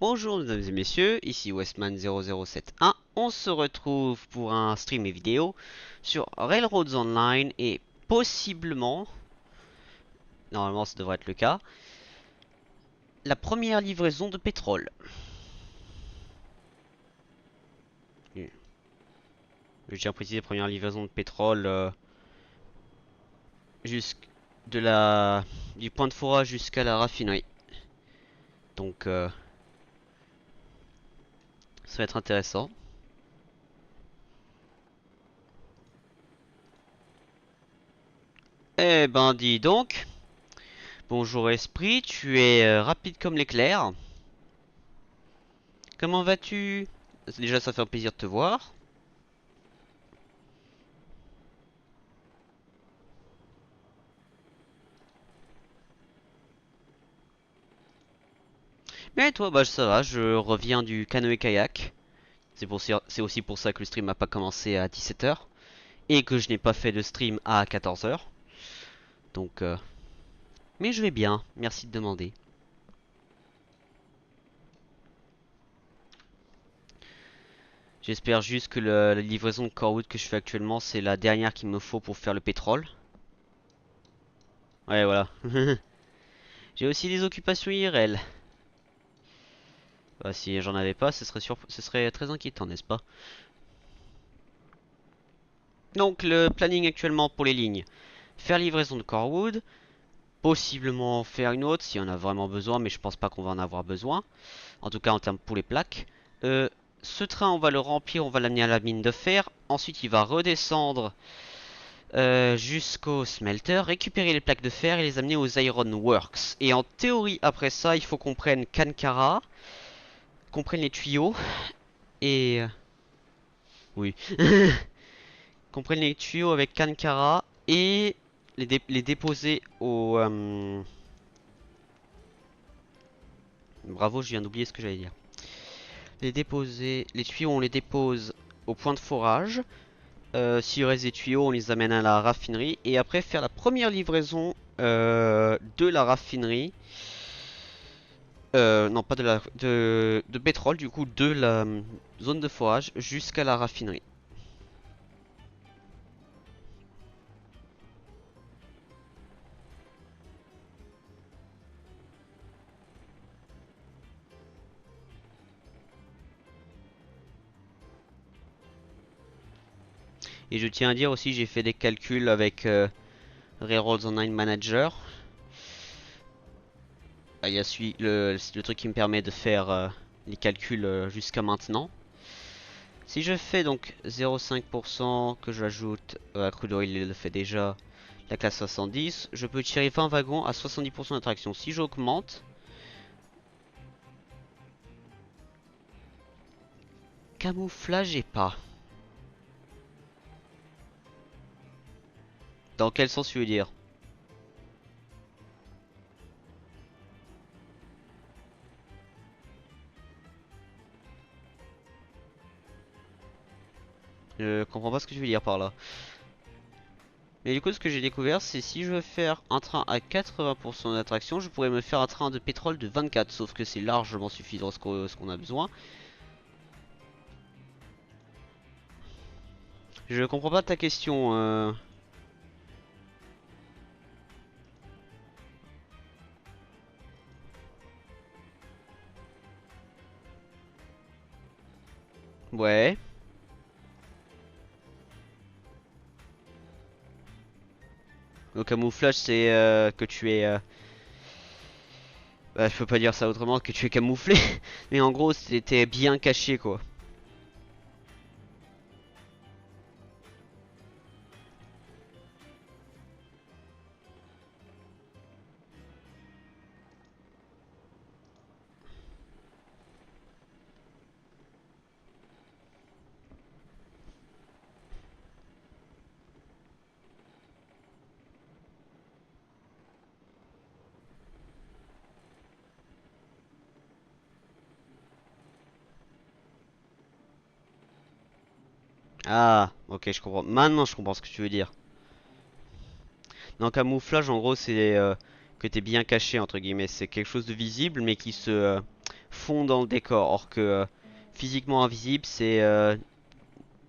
Bonjour mesdames et messieurs, ici Westman0071. On se retrouve pour un stream et vidéo sur Railroads Online et possiblement, normalement ça devrait être le cas, la première livraison de pétrole. Je tiens à préciser première livraison de pétrole jusqu' de la du point de forage jusqu'à la raffinerie. Donc ça va être intéressant. Eh ben dis donc, bonjour Esprit, tu es rapide comme l'éclair. Comment vas-tu? Déjà ça fait un plaisir de te voir. Mais toi, bah ça va, je reviens du canoë-kayak. C'est aussi pour ça que le stream n'a pas commencé à 17 h et que je n'ai pas fait de stream à 14 h. Donc, mais je vais bien, merci de demander. J'espère juste que la livraison de Corwood que je fais actuellement, c'est la dernière qu'il me faut pour faire le pétrole. Ouais, voilà. J'ai aussi des occupations IRL. Bah, si j'en avais pas, ce serait très inquiétant, n'est-ce pas? Donc, le planning actuellement pour les lignes. Faire livraison de Corwood. Possiblement faire une autre si on a vraiment besoin, mais je pense pas qu'on va en avoir besoin. En tout cas en termes pour les plaques. Ce train, on va le remplir, on va l'amener à la mine de fer. Ensuite, il va redescendre jusqu'au smelter, récupérer les plaques de fer et les amener aux Iron Works. Et en théorie, après ça, il faut qu'on prenne Kankara, qu'on prenne les tuyaux et oui, qu'on prenne les tuyaux avec Kankara et les déposer au bravo, je viens d'oublier ce que j'allais dire. Les tuyaux, on les dépose au point de forage. S'il reste des tuyaux, on les amène à la raffinerie. Et après, faire la première livraison de la raffinerie. Non, pas de la de pétrole, du coup, de la zone de forage jusqu'à la raffinerie. Et je tiens à dire aussi, j'ai fait des calculs avec Railroads Online Manager. Ah, il y a le truc qui me permet de faire les calculs jusqu'à maintenant. Si je fais donc 0,5% que j'ajoute à crude oil, il le fait déjà, la classe 70, je peux tirer 20 wagons à 70% d'attraction. Si j'augmente, camouflage et pas. Dans quel sens tu veux dire? Je comprends pas ce que tu veux dire par là. Mais du coup, ce que j'ai découvert, c'est si je veux faire un train à 80% d'attraction, je pourrais me faire un train de pétrole de 24, sauf que c'est largement suffisant ce qu'on a besoin. Je comprends pas ta question. Ouais. Au camouflage, c'est que tu es... bah, je peux pas dire ça autrement que tu es camouflé. Mais en gros, c'était bien caché, quoi. Ah, ok, je comprends. Maintenant, je comprends ce que tu veux dire. Non, camouflage, en gros, c'est que t'es bien caché, entre guillemets. C'est quelque chose de visible, mais qui se fond dans le décor. Or que physiquement invisible, c'est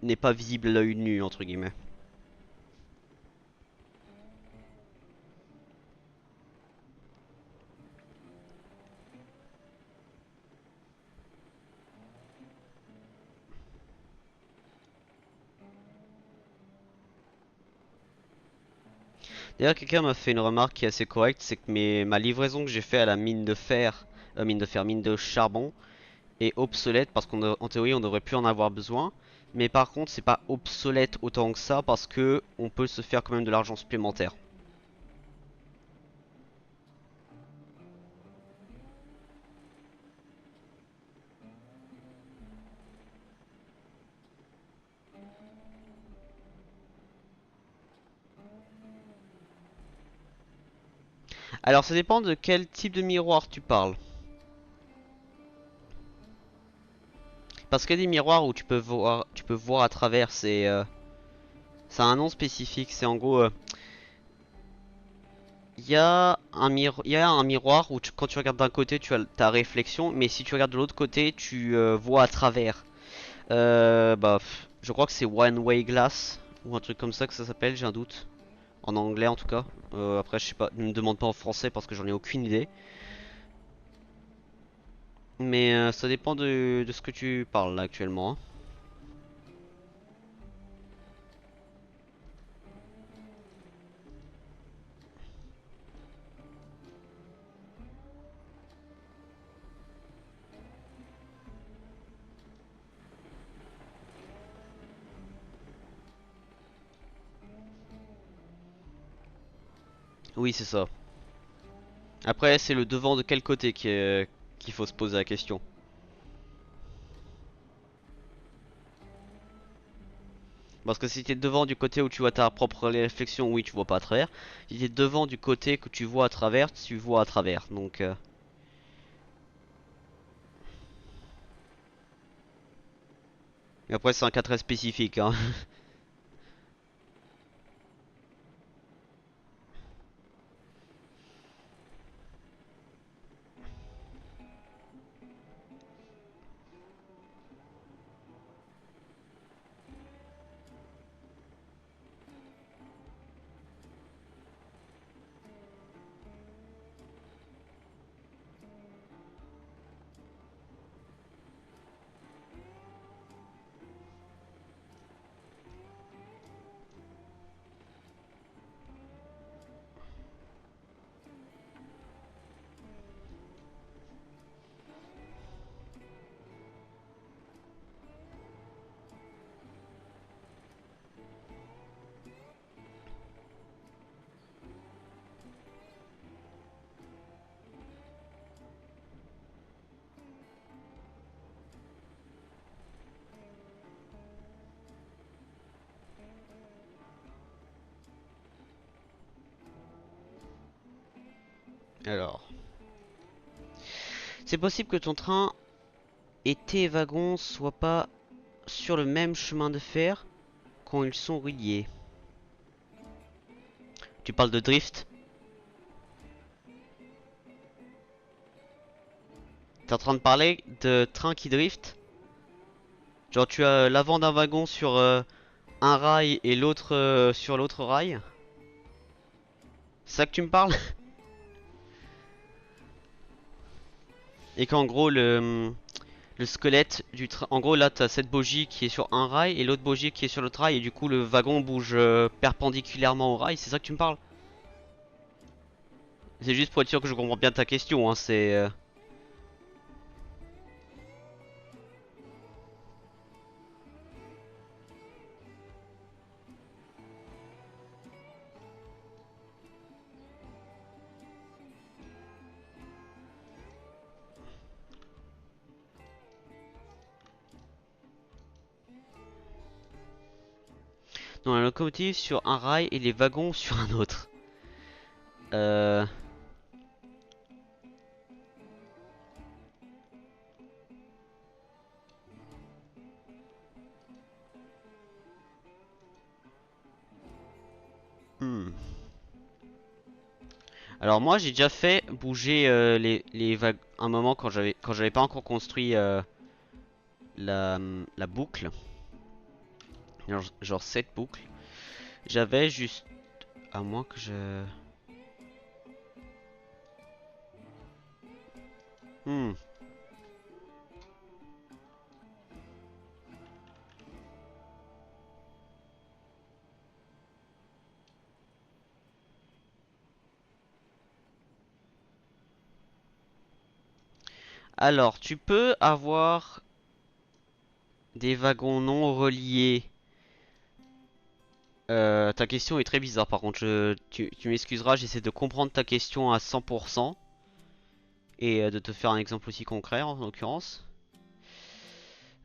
n'est pas visible à l'œil nu entre guillemets. D'ailleurs, quelqu'un m'a fait une remarque qui est assez correcte, c'est que ma livraison que j'ai fait à la mine de charbon est obsolète parce qu'en théorie on devrait plus en avoir besoin. Mais par contre, c'est pas obsolète autant que ça parce que on peut se faire quand même de l'argent supplémentaire. Alors, ça dépend de quel type de miroir tu parles. Parce qu'il y a des miroirs où tu peux voir à travers. Ça a un nom spécifique. C'est en gros, il y a un miroir où quand tu regardes d'un côté, tu as ta réflexion, mais si tu regardes de l'autre côté, tu vois à travers. Je crois que c'est One Way Glass ou un truc comme ça que ça s'appelle. J'ai un doute. En anglais en tout cas. Après, je sais pas. Ne me demande pas en français parce que j'en ai aucune idée. Mais ça dépend de ce que tu parles là actuellement, hein. Oui, c'est ça. Après, c'est le devant de quel côté qu'il faut se poser la question. Parce que si t'es devant du côté où tu vois ta propre réflexion, oui, tu vois pas à travers. Si t'es devant du côté que tu vois à travers, tu vois à travers. Donc, et après, c'est un cas très spécifique, hein. Alors, c'est possible que ton train et tes wagons soient pas sur le même chemin de fer quand ils sont reliés. Tu parles de drift? T'es en train de parler de train qui drift? Genre, tu as l'avant d'un wagon sur un rail et l'autre sur l'autre rail? C'est ça que tu me parles? Et qu'en gros le squelette du train, en gros là t'as cette bogie qui est sur un rail et l'autre bogie qui est sur l'autre rail et du coup le wagon bouge perpendiculairement au rail, c'est ça que tu me parles? C'est juste pour être sûr que je comprends bien ta question, hein, dans la locomotive sur un rail et les wagons sur un autre. Euh... hmm. Alors moi j'ai déjà fait bouger les wagons un moment quand j'avais pas encore construit la boucle. Genre cette boucle. J'avais juste... À moins que je... Hmm. Alors tu peux avoir des wagons non reliés. Ta question est très bizarre par contre, tu m'excuseras, j'essaie de comprendre ta question à 100% et de te faire un exemple aussi concret en l'occurrence.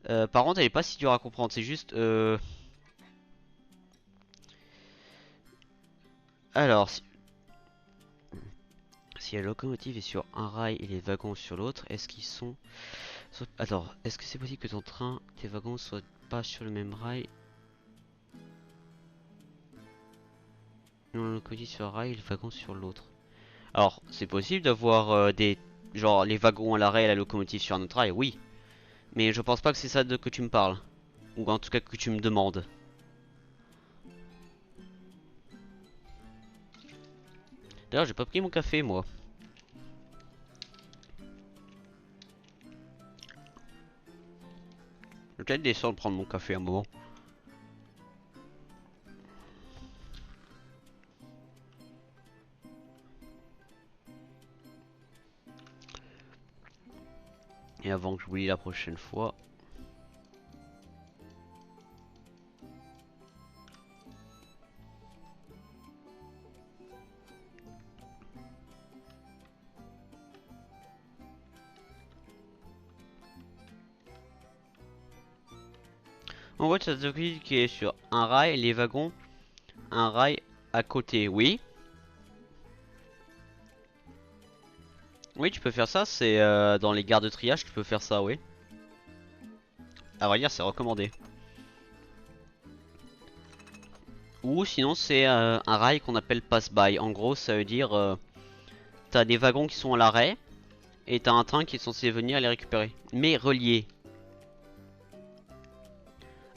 Par contre elle est pas si dure à comprendre, c'est juste... Alors, si la locomotive est sur un rail et les wagons sur l'autre, est-ce qu'ils sont... Alors, est-ce que c'est possible que ton train, tes wagons soient pas sur le même rail? Non, la locomotive sur un rail et le wagon sur l'autre. Alors, c'est possible d'avoir des... Genre, les wagons à l'arrêt et la locomotive sur un autre rail, oui. Mais je pense pas que c'est ça de que tu me parles. Ou en tout cas que tu me demandes. D'ailleurs, j'ai pas pris mon café, moi. Je vais peut-être descendre prendre mon café un moment. Et avant que j'oublie la prochaine fois... En gros, tu as locomotive qui est sur un rail et les wagons, un rail à côté, oui. Oui, tu peux faire ça, c'est dans les gares de triage, tu peux faire ça, oui. À vrai dire, c'est recommandé. Ou sinon, c'est un rail qu'on appelle pass-by. En gros, ça veut dire t'as des wagons qui sont à l'arrêt et t'as un train qui est censé venir les récupérer. Mais reliés.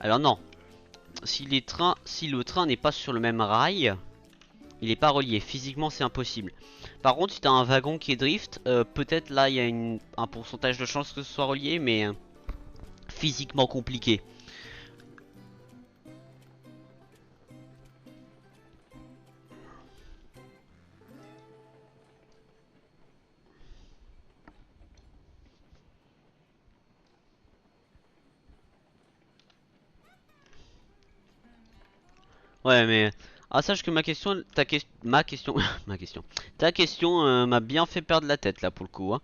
Alors non, si le train n'est pas sur le même rail, il n'est pas relié. Physiquement, c'est impossible. Par contre, si t'as un wagon qui est drift, peut-être là, il y a un pourcentage de chance que ce soit relié, mais physiquement compliqué. Ouais, mais ah sache que ma question, ma question, ta question m'a bien fait perdre la tête là pour le coup. Hein.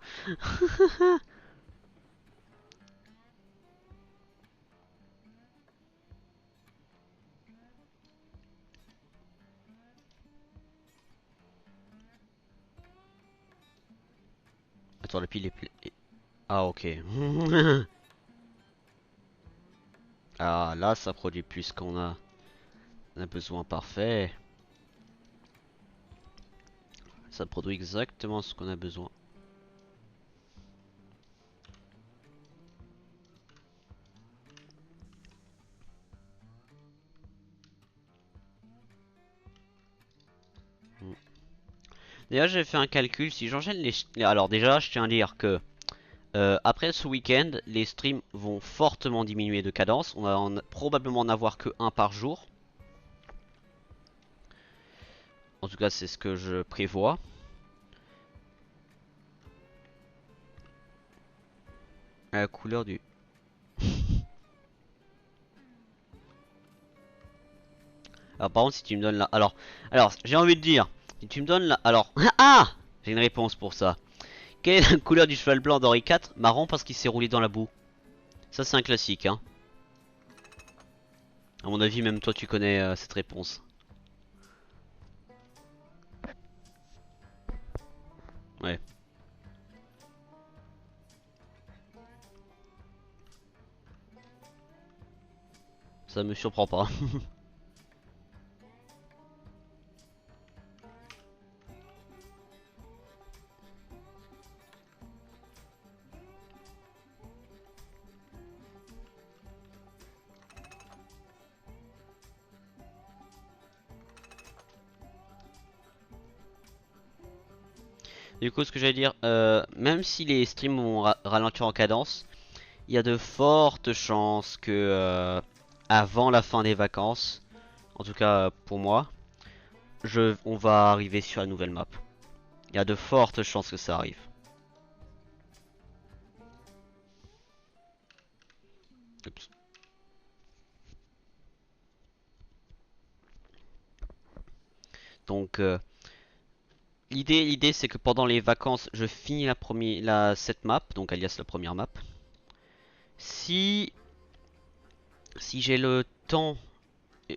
Attends, la pile est Ah ok. Ah là, ça produit plus qu'on a. On a besoin parfait. Ça produit exactement ce qu'on a besoin. Hmm. D'ailleurs, j'ai fait un calcul. Si j'enchaîne alors déjà, je tiens à dire que après ce week-end, les streams vont fortement diminuer de cadence. On va probablement en avoir que un par jour. En tout cas, c'est ce que je prévois. La couleur du... Alors par contre, si tu me donnes la... Alors, j'ai envie de dire, si tu me donnes la... Alors, ah! J'ai une réponse pour ça. Quelle est la couleur du cheval blanc d'Henri IV? Marron parce qu'il s'est roulé dans la boue. Ça, c'est un classique, hein. À mon avis, même toi, tu connais cette réponse. Ouais, ça me surprend pas. Du coup, ce que j'allais dire, même si les streams vont ralentir en cadence, il y a de fortes chances que avant la fin des vacances, en tout cas pour moi, on va arriver sur la nouvelle map. Il y a de fortes chances que ça arrive. Oups. Donc l'idée c'est que pendant les vacances, je finis cette map, donc alias la première map. Si j'ai le temps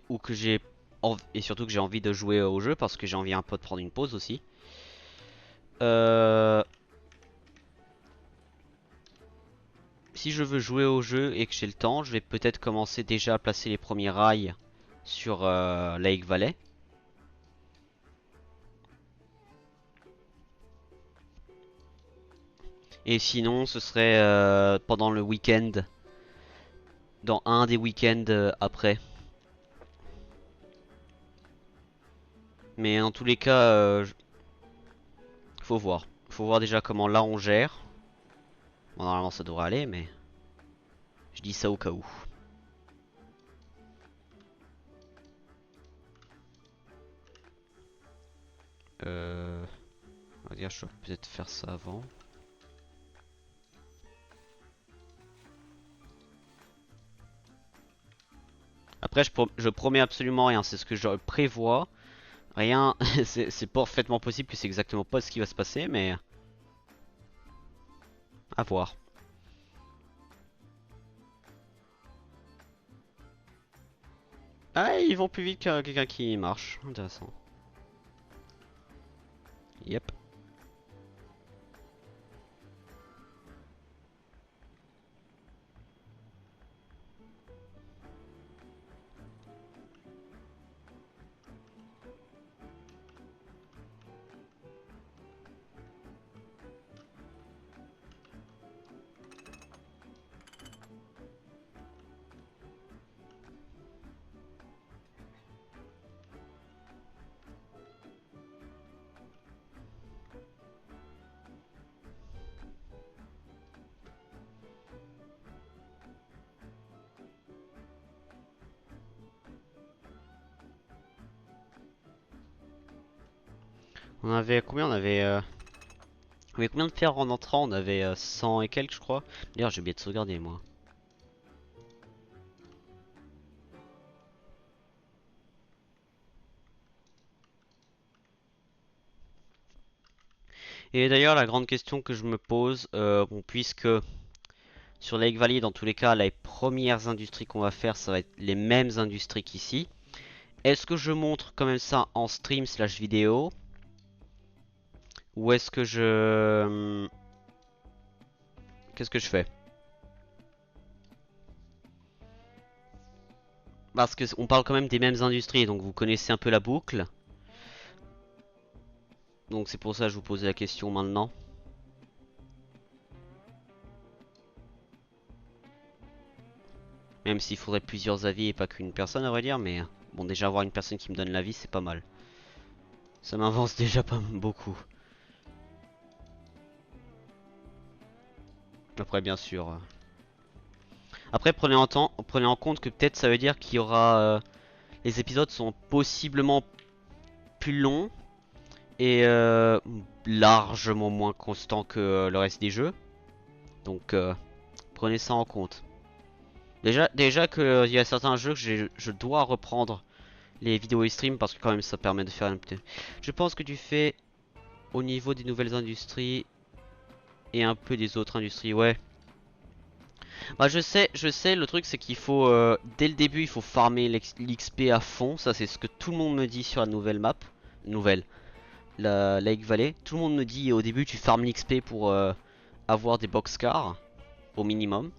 ou que et surtout que j'ai envie de jouer au jeu parce que j'ai envie un peu de prendre une pause aussi. Euh, Si je veux jouer au jeu et que j'ai le temps, je vais peut-être commencer déjà à placer les premiers rails sur Lake Valley. Et sinon, ce serait pendant le week-end, dans un des week-ends après. Mais en tous les cas, faut voir. Faut voir déjà comment là on gère. Bon, normalement ça devrait aller, mais je dis ça au cas où. On va dire, je vais peut-être faire ça avant. Après, je promets absolument rien, c'est ce que je prévois. Rien, c'est parfaitement possible que c'est exactement pas ce qui va se passer, mais à voir. Ah, ils vont plus vite que quelqu'un qui marche. Intéressant. Yep. On avait combien? On avait combien de fer en entrant? On avait 100 et quelques, je crois. D'ailleurs, j'ai oublié de sauvegarder, moi. Et d'ailleurs, la grande question que je me pose, bon, puisque sur Lake Valley, dans tous les cas, les premières industries qu'on va faire, ça va être les mêmes industries qu'ici. Est-ce que je montre quand même ça en stream slash vidéo? Ou est-ce que qu'est-ce que je fais? Parce que on parle quand même des mêmes industries, donc vous connaissez un peu la boucle. Donc c'est pour ça que je vous posais la question maintenant. Même s'il faudrait plusieurs avis et pas qu'une personne à vrai dire, mais bon déjà avoir une personne qui me donne l'avis c'est pas mal. Ça m'avance déjà pas beaucoup. Après bien sûr. Après prenez en compte que peut-être ça veut dire qu'il y aura... les épisodes sont possiblement plus longs et largement moins constants que le reste des jeux. Donc prenez ça en compte. Déjà que il y a certains jeux que je dois reprendre les vidéos et streams parce que quand même ça permet de faire un petit... Je pense que tu fais au niveau des nouvelles industries et un peu des autres industries, ouais. Bah je sais, le truc c'est qu'il faut, dès le début il faut farmer l'XP à fond, ça c'est ce que tout le monde me dit sur la nouvelle map, la Lake Valley. Tout le monde me dit au début tu farmes l'XP pour avoir des boxcars au minimum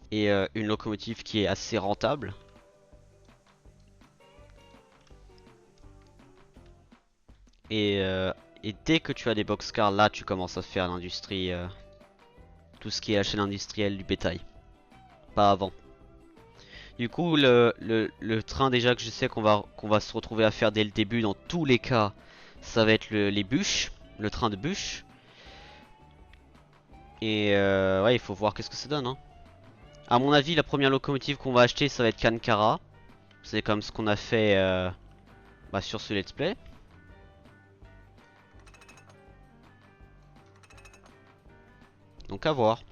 et une locomotive qui est assez rentable. Et, et dès que tu as des boxcars là tu commences à faire l'industrie, tout ce qui est la chaîne industrielle du bétail, pas avant. Du coup, le train déjà que je sais qu'on va se retrouver à faire dès le début, dans tous les cas, ça va être les bûches, le train de bûches. Et ouais, il faut voir qu'est-ce que ça donne, hein. À mon avis, la première locomotive qu'on va acheter, ça va être Kankara. C'est comme ce qu'on a fait bah, sur ce let's play. Donc à voir.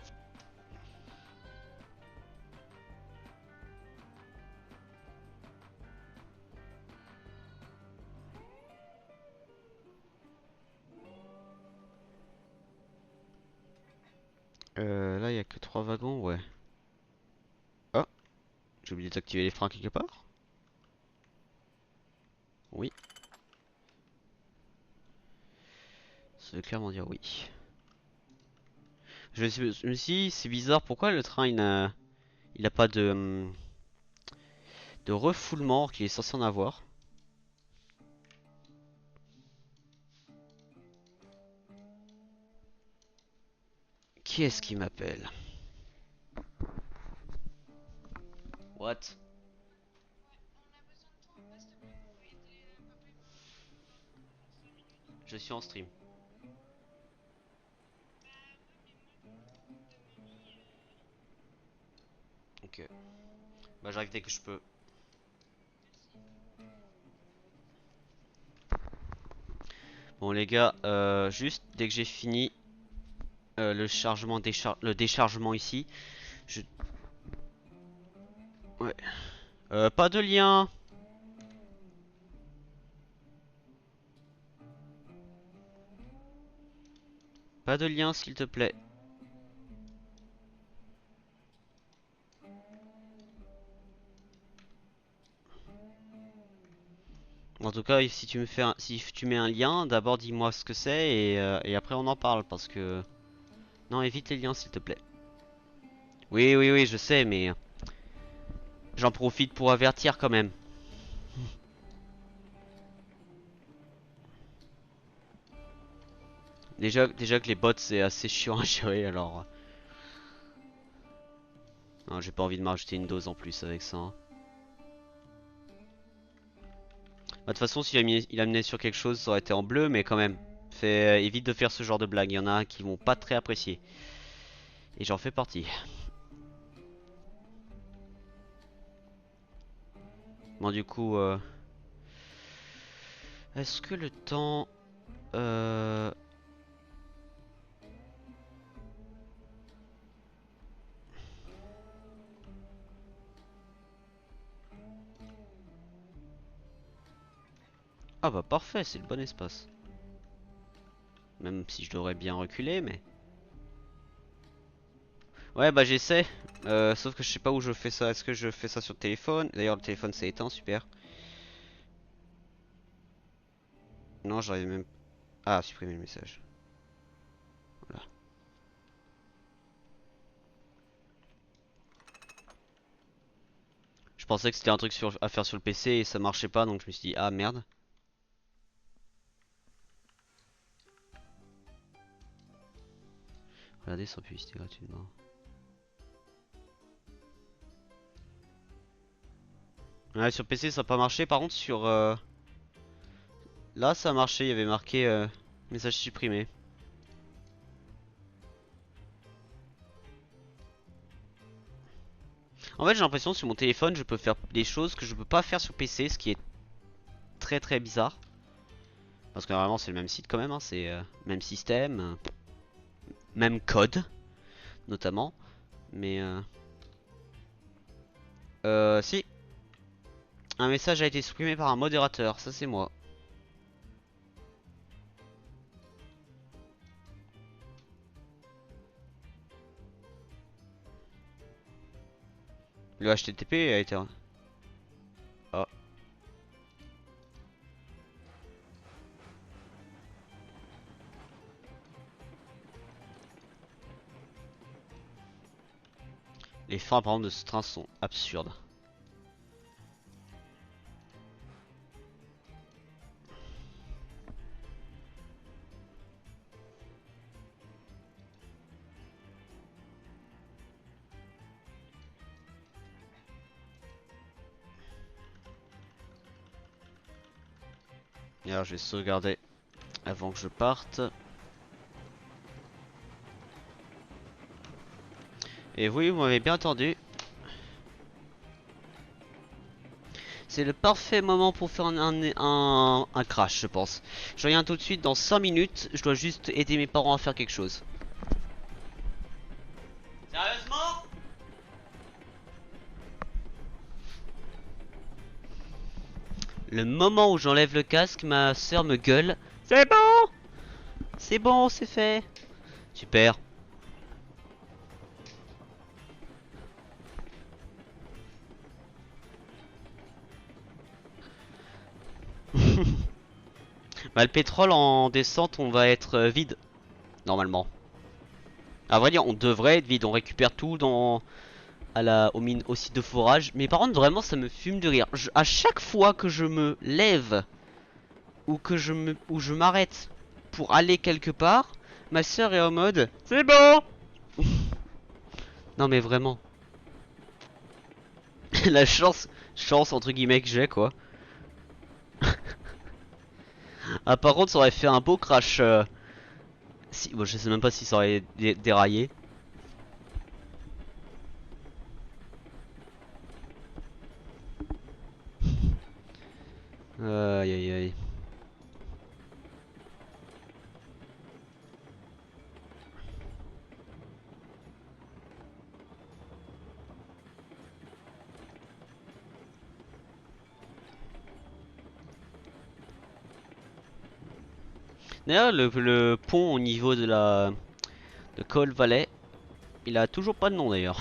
Là, il y a que 3 wagons, ouais. Oh, j'ai oublié d'activer les freins quelque part. Oui, ça veut clairement dire oui. Je me suis dit, c'est bizarre, pourquoi le train il a pas de refoulement qu'il est censé en avoir. Qui est-ce qui m'appelle? What? Je suis en stream. Ok. Bah j'arrive dès que je peux. Bon les gars, juste dès que j'ai fini le déchargement ici, je... Ouais. Pas de lien. Pas de lien s'il te plaît. En tout cas, si tu me fais si tu mets un lien, d'abord dis-moi ce que c'est et après on en parle parce que... Non, évite les liens s'il te plaît. Oui, oui, oui, je sais, mais j'en profite pour avertir quand même. Déjà que les bots c'est assez chiant à gérer alors... Non, j'ai pas envie de m'ajouter une dose en plus avec ça, hein. Bah, de toute façon, il a mené sur quelque chose, ça aurait été en bleu, mais quand même. Évite de faire ce genre de blague, il y en a qui vont pas très apprécier. Et j'en fais partie. Bon, du coup, est-ce que le temps... Euh... Ah bah parfait, c'est le bon espace. Même si je devrais bien reculer, mais... Ouais, bah j'essaie. Sauf que je sais pas où je fais ça. Est-ce que je fais ça sur le téléphone? D'ailleurs, le téléphone s'est éteint, super. Non, j'arrive même... Ah, supprimer le message. Voilà. Je pensais que c'était un truc à faire sur le PC et ça marchait pas, donc je me suis dit, ah merde. Regardez sans publicité gratuitement. Ouais, sur PC ça n'a pas marché. Par contre, sur... Là, ça a marché. Il y avait marqué message supprimé. En fait, j'ai l'impression que sur mon téléphone, je peux faire des choses que je peux pas faire sur PC, ce qui est très très bizarre. Parce que normalement, c'est le même site quand même, hein. C'est même système, même code, notamment. Mais si, un message a été supprimé par un modérateur. Ça, c'est moi. Le HTTP a été... Oh. Les freins par exemple de ce train sont absurdes. Et alors je vais sauvegarder avant que je parte. Et oui, vous m'avez bien entendu. C'est le parfait moment pour faire un crash, je pense. Je reviens tout de suite dans 5 minutes. Je dois juste aider mes parents à faire quelque chose. Sérieusement? Le moment où j'enlève le casque, ma soeur me gueule. C'est bon! C'est bon, c'est fait. Super. Bah, le pétrole en descente, on va être vide, normalement. À vrai dire, on devrait être vide. On récupère tout aux mines, au site de forage. Mais par contre, vraiment, ça me fume de rire. À chaque fois que je me lève ou je m'arrête pour aller quelque part, ma soeur est en mode c'est bon. Non mais vraiment. La chance entre guillemets que j'ai quoi. Ah par contre ça aurait fait un beau crash. Si, bon, je sais même pas si ça aurait déraillé. Aïe aïe aïe. D'ailleurs le pont au niveau de Coal Valley, il a toujours pas de nom d'ailleurs.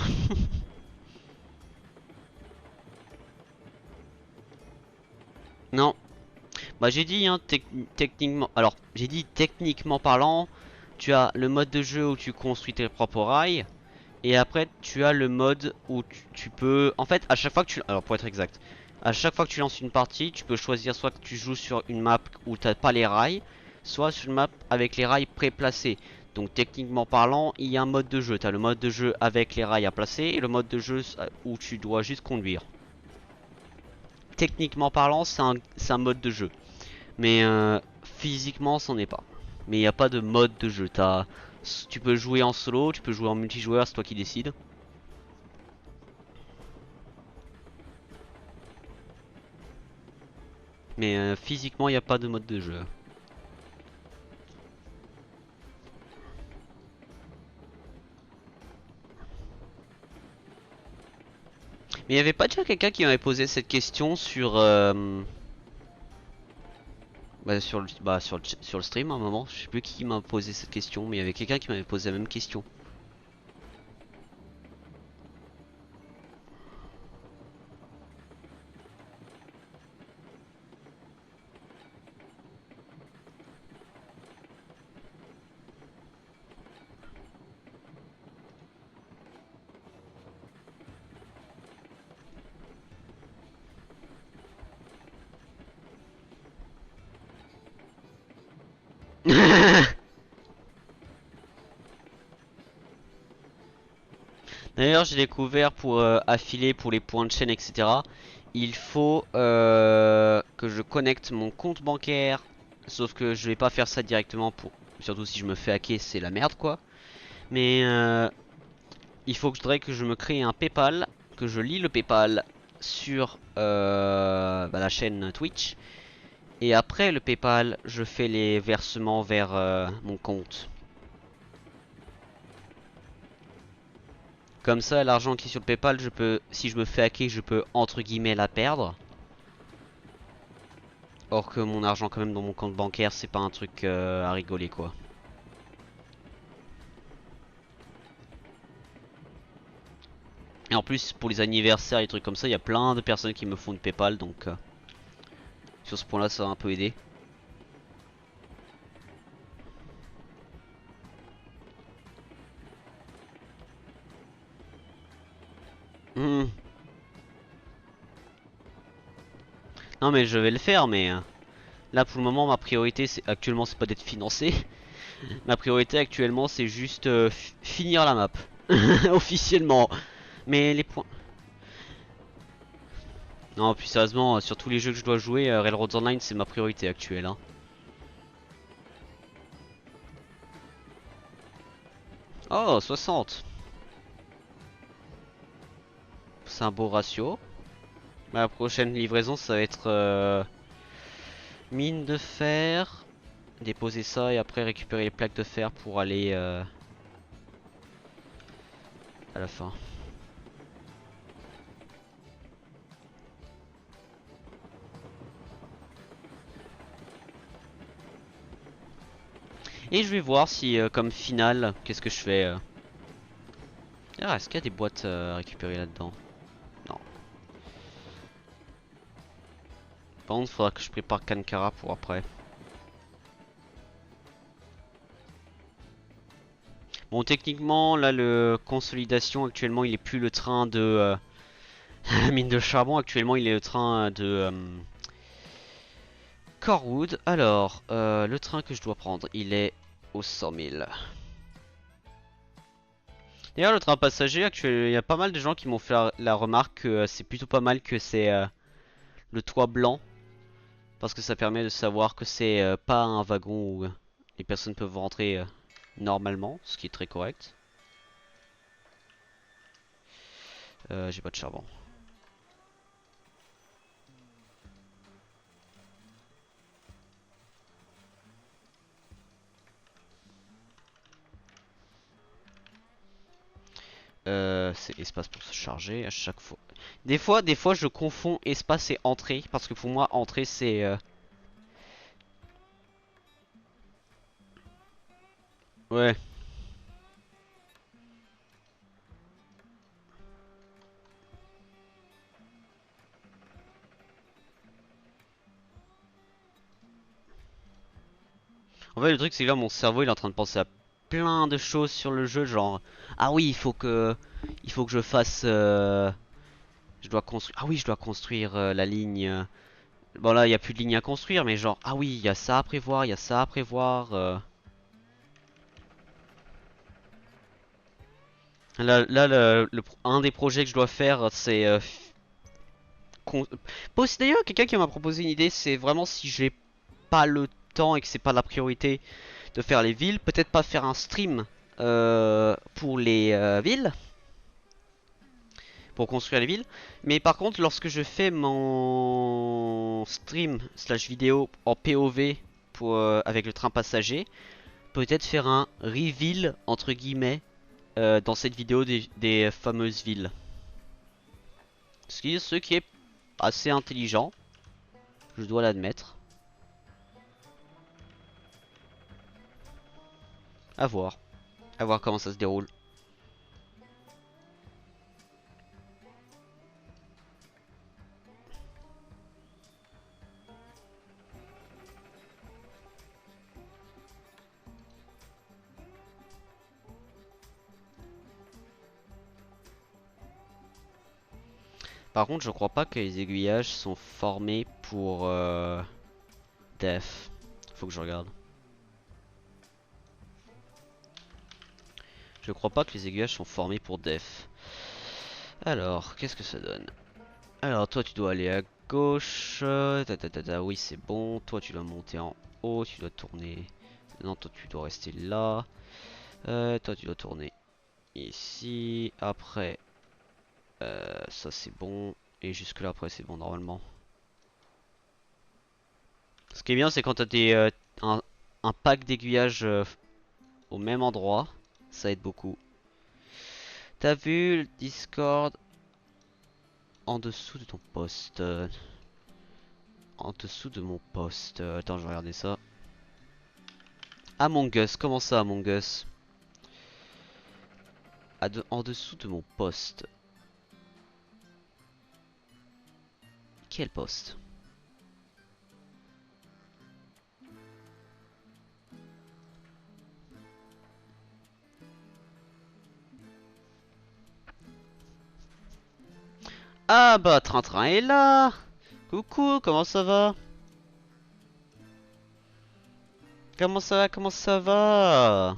Non. Bah j'ai dit hein, techniquement. Alors j'ai dit techniquement parlant, tu as le mode de jeu où tu construis tes propres rails. Et après tu as le mode où tu peux. En fait à chaque fois que tu. Alors pour être exact. À chaque fois que tu lances une partie, tu peux choisir soit que tu joues sur une map où t'as pas les rails, soit sur une map avec les rails pré-placés. Donc techniquement parlant, il y a un mode de jeu. T'as le mode de jeu avec les rails à placer et le mode de jeu où tu dois juste conduire. Techniquement parlant, c'est un mode de jeu. Mais physiquement, c'en est pas. Mais il n'y a pas de mode de jeu. Tu peux jouer en solo, tu peux jouer en multijoueur, c'est toi qui décides. Mais physiquement, il n'y a pas de mode de jeu. Mais il n'y avait pas déjà quelqu'un qui m'avait posé cette question sur, sur le stream à un moment. Je sais plus qui m'a posé cette question, mais il y avait quelqu'un qui m'avait posé la même question. D'ailleurs, j'ai découvert pour affiler pour les points de chaîne, etc. Il faut que je connecte mon compte bancaire. Sauf que je vais pas faire ça directement pour. Surtout si je me fais hacker, c'est la merde quoi. Mais il faudrait que je me crée un PayPal, que je lie le PayPal sur la chaîne Twitch. Et après le PayPal, je fais les versements vers mon compte. Comme ça, l'argent qui est sur le PayPal, si je me fais hacker, je peux entre guillemets la perdre. Or que mon argent quand même dans mon compte bancaire, c'est pas un truc à rigoler quoi. Et en plus, pour les anniversaires et trucs comme ça, il y a plein de personnes qui me font du PayPal, donc sur ce point-là, ça va un peu aider. Hmm. Non mais je vais le faire, mais là pour le moment, ma priorité, actuellement, c'est pas d'être financé. Ma priorité actuellement, c'est juste finir la map, officiellement. Mais les points. Non, plus sérieusement, sur tous les jeux que je dois jouer, Railroads Online, c'est ma priorité actuelle. Hein. Oh, 60. c'est un beau ratio. La prochaine livraison, ça va être mine de fer. Déposer ça et après récupérer les plaques de fer pour aller à la fin. Et je vais voir si, comme finale, qu'est-ce que je fais. Ah, est-ce qu'il y a des boîtes à récupérer là-dedans? Non. Par contre, il faudra que je prépare Kankara pour après. Bon, techniquement, là, le consolidation, actuellement, il est plus le train de mine de charbon. Actuellement, il est le train de Corwood. Alors, le train que je dois prendre, il est au 100 000. D'ailleurs, le train passager, actuellement, il y a pas mal de gens qui m'ont fait la remarque que c'est plutôt pas mal que c'est le toit blanc. Parce que ça permet de savoir que c'est pas un wagon où les personnes peuvent rentrer normalement, ce qui est très correct. J'ai pas de charbon. C'est espace pour se charger à chaque fois. Des fois, je confonds espace et entrée parce que pour moi, entrée c'est ouais. En fait, le truc c'est que là, mon cerveau il est en train de penser à plein de choses sur le jeu, genre ah oui, il faut que je fasse, je dois construire, ah oui, je dois construire la ligne. Bon là, il y a plus de ligne à construire, mais genre ah oui, il y a ça à prévoir, il y a ça à prévoir. Là, un des projets que je dois faire, c'est d'ailleurs, quelqu'un qui m'a proposé une idée, c'est vraiment si j'ai pas le temps et que c'est pas la priorité de faire les villes, peut-être pas faire un stream pour les villes, pour construire les villes. Mais par contre, lorsque je fais mon stream slash vidéo en POV pour, avec le train passager, peut-être faire un reveal entre guillemets dans cette vidéo des fameuses villes. Ce qui est assez intelligent, je dois l'admettre. À voir. À voir comment ça se déroule. Par contre, je crois pas que les aiguillages sont formés pour Def. Faut que je regarde. Je crois pas que les aiguillages sont formés pour Def. Alors, qu'est-ce que ça donne? Alors, toi, tu dois aller à gauche. Oui, c'est bon. Toi, tu dois monter en haut. Tu dois tourner. Non, toi, tu dois rester là. Toi, tu dois tourner ici. Après, ça, c'est bon. Et jusque là, après, c'est bon, normalement. Ce qui est bien, c'est quand t'as un pack d'aiguillages au même endroit. Ça aide beaucoup. T'as vu le Discord en dessous de ton poste? En dessous de mon poste. Attends, je vais regarder ça. Among Us, comment ça Among Us? En dessous de mon poste. Quel poste? Ah bah Train est là. Coucou, comment ça va? Comment ça va? Comment ça va?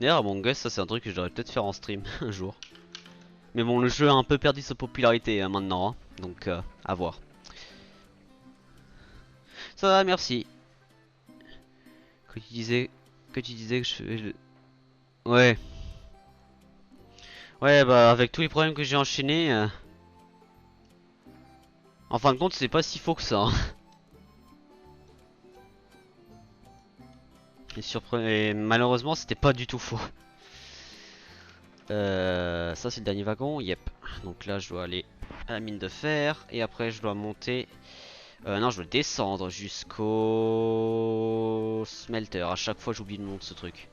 D'ailleurs Among Us, ça c'est un truc que je devrais peut-être faire en stream un jour. Mais bon, le jeu a un peu perdu sa popularité maintenant, hein, donc à voir. Ça va, merci. Que tu disais que Ouais. Ouais, bah avec tous les problèmes que j'ai enchaînés, en fin de compte, c'est pas si faux que ça, hein. Et malheureusement, c'était pas du tout faux. Ça c'est le dernier wagon, yep. Donc là, je dois aller à la mine de fer et après, je dois monter. Non, je dois descendre jusqu'au smelter. À chaque fois, j'oublie le nom de ce truc.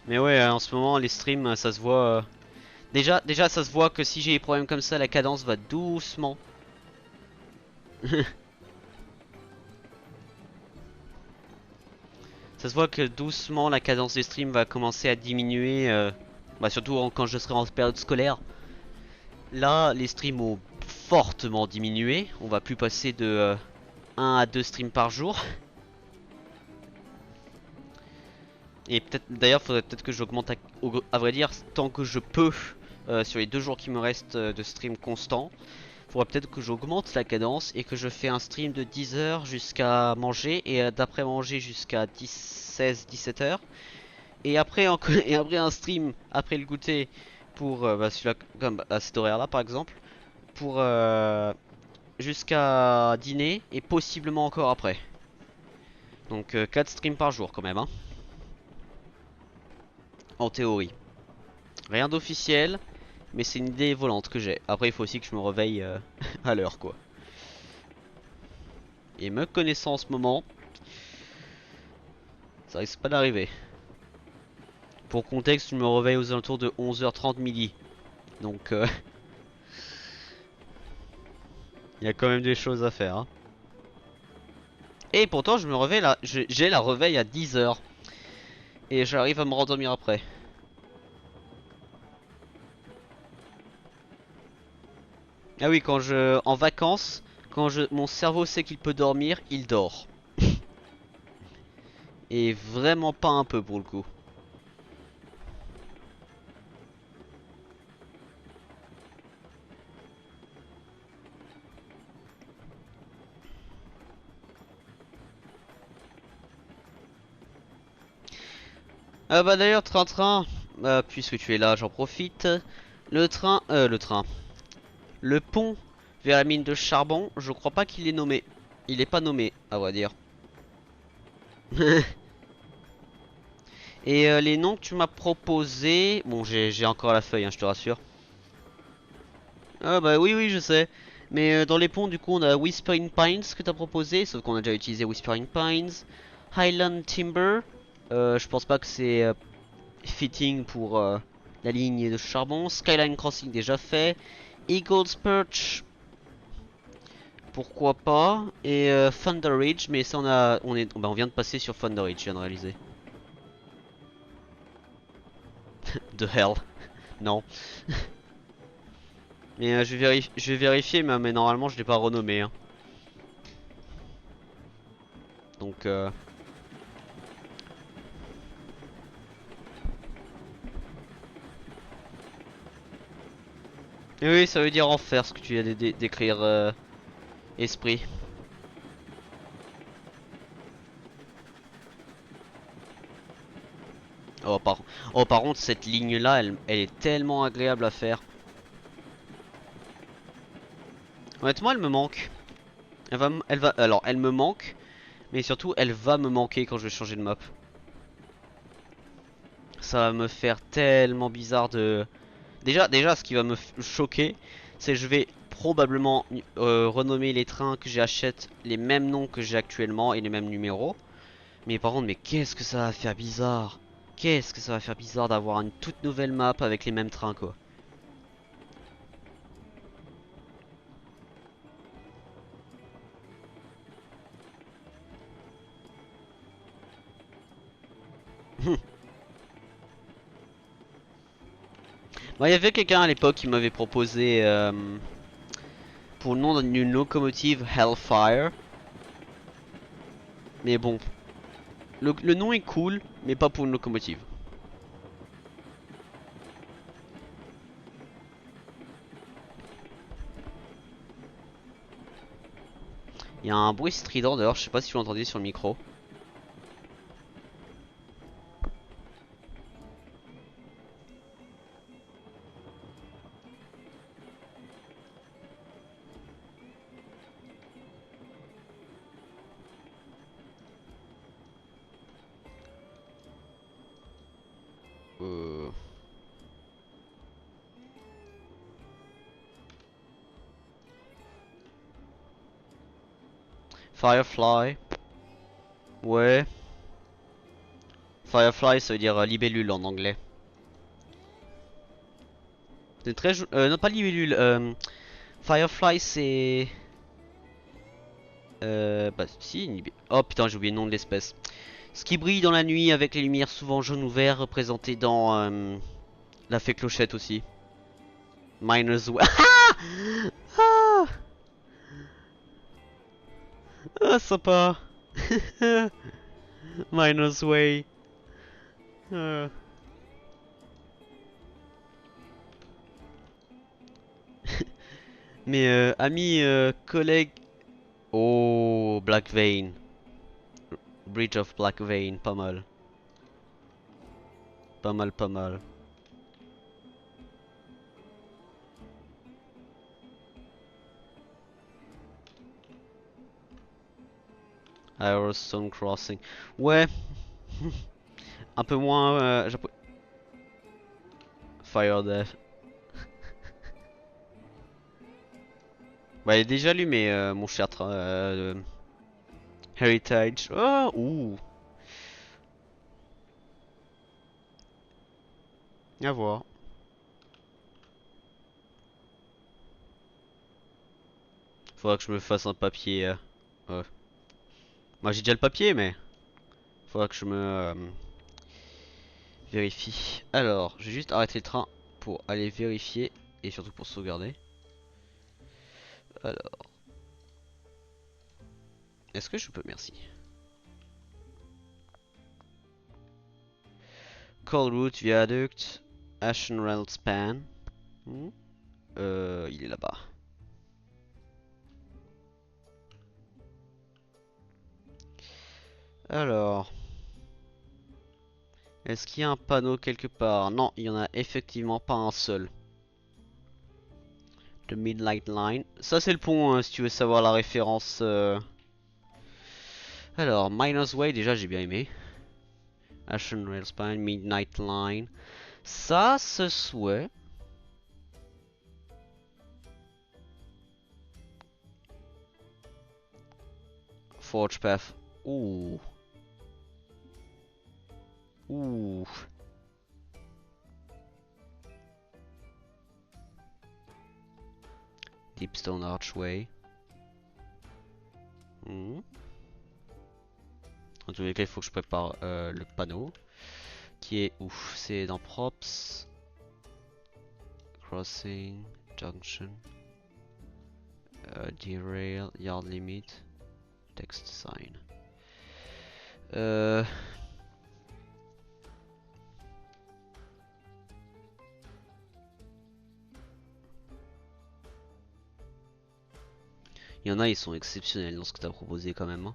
Mais ouais, en ce moment, les streams, ça se voit. Déjà, ça se voit que si j'ai des problèmes comme ça, la cadence va doucement. Ça se voit que doucement, la cadence des streams va commencer à diminuer. Bah, surtout quand je serai en période scolaire. Là, les streams ont fortement diminué. On va plus passer de 1 à 2 streams par jour. Et peut-être, d'ailleurs, faudrait peut-être que j'augmente, à vrai dire, tant que je peux, sur les 2 jours qui me restent de stream constant. Faudrait peut-être que j'augmente la cadence et que je fais un stream de 10 heures jusqu'à manger et d'après manger jusqu'à 16-17 heures. Et après, et après un stream après le goûter pour bah, comme à cet horaire là par exemple pour jusqu'à dîner et possiblement encore après. Donc 4 streams par jour quand même, hein, en théorie. Rien d'officiel, mais c'est une idée volante que j'ai. Après il faut aussi que je me réveille à l'heure quoi. Et me connaissant en ce moment, ça risque pas d'arriver. Pour contexte, je me réveille aux alentours de 11h30 midi. Donc il y a quand même des choses à faire, hein. Et pourtant je me réveille là, j'ai la réveil à 10 heures. Et j'arrive à me rendormir après. Ah oui, en vacances, mon cerveau sait qu'il peut dormir, il dort. Et vraiment pas un peu pour le coup. Ah bah d'ailleurs, train-train, puisque tu es là, j'en profite. Le train. Le pont vers la mine de charbon, je crois pas qu'il est nommé. Il est pas nommé, à vrai dire. Et les noms que tu m'as proposés... Bon, j'ai encore la feuille, hein, je te rassure. Ah bah oui, oui, je sais. Mais dans les ponts, du coup, on a Whispering Pines que t'as proposé, sauf qu'on a déjà utilisé Whispering Pines. Highland Timber, je pense pas que c'est fitting pour la ligne de charbon. Skyline Crossing déjà fait. Eagle's Perch, pourquoi pas. Et Thunder Ridge, mais ça on vient de passer sur Thunder Ridge, je viens de réaliser. The hell, non. Mais je vais vérifier, mais normalement je l'ai pas renommé, hein. Donc oui, ça veut dire enfer ce que tu viens de décrire, esprit. Oh par contre cette ligne là elle est tellement agréable à faire. Honnêtement elle me manque. Alors elle me manque, mais surtout elle va me manquer quand je vais changer de map. Ça va me faire tellement bizarre de... Déjà ce qui va me choquer, c'est que je vais probablement renommer les trains que j'achète les mêmes noms que j'ai actuellement et les mêmes numéros. Mais par contre, mais qu'est-ce que ça va faire bizarre? Qu'est-ce que ça va faire bizarre d'avoir une toute nouvelle map avec les mêmes trains quoi. Bon, il y avait quelqu'un à l'époque qui m'avait proposé pour le nom d'une locomotive Hellfire. Mais bon, le nom est cool, mais pas pour une locomotive. Il y a un bruit strident d'ailleurs, je sais pas si vous l'entendez sur le micro. Firefly. Ouais. Firefly, ça veut dire libellule en anglais. C'est très non, pas libellule. Firefly, c'est. Bah, si. Oh putain, j'ai oublié le nom de l'espèce. Ce qui brille dans la nuit avec les lumières souvent jaune ou vert représentées dans la fée clochette aussi. Miner's Way. Ah, ah, sympa. Miner's Way. Ah. Mais amis, collègues. Oh, Black Vein. Bridge of Black Vein, pas mal. Pas mal, pas mal. Arrowstone Crossing. Ouais. Un peu moins Fire Death. Bah, il est déjà allumé, mon cher Heritage. Oh, ouh. À voir. Faudra que je me fasse un papier. Ouais. Moi j'ai déjà le papier, mais faudra que je me vérifie. Alors, je vais juste arrêter le train pour aller vérifier et surtout pour sauvegarder. Alors, est-ce que je peux? Merci. Cold Route Viaduct, Ashen Rail Span. Il est là-bas. Alors, est-ce qu'il y a un panneau quelque part? Non, il y en a effectivement pas un seul. The Midnight Line. Ça c'est le pont, hein, si tu veux savoir la référence. Alors, Miner's Way, déjà j'ai bien aimé. Ashen Railspan, Midnight Line. Ça, ce souhait. Forge Path. Ouh. Ouh. Deepstone Archway. En tous les cas, il faut que je prépare le panneau. Qui est ouf. C'est dans Props. Crossing. Junction. Derail. Yard Limit. Text Sign. Il y en a, ils sont exceptionnels dans ce que tu as proposé quand même. Hein.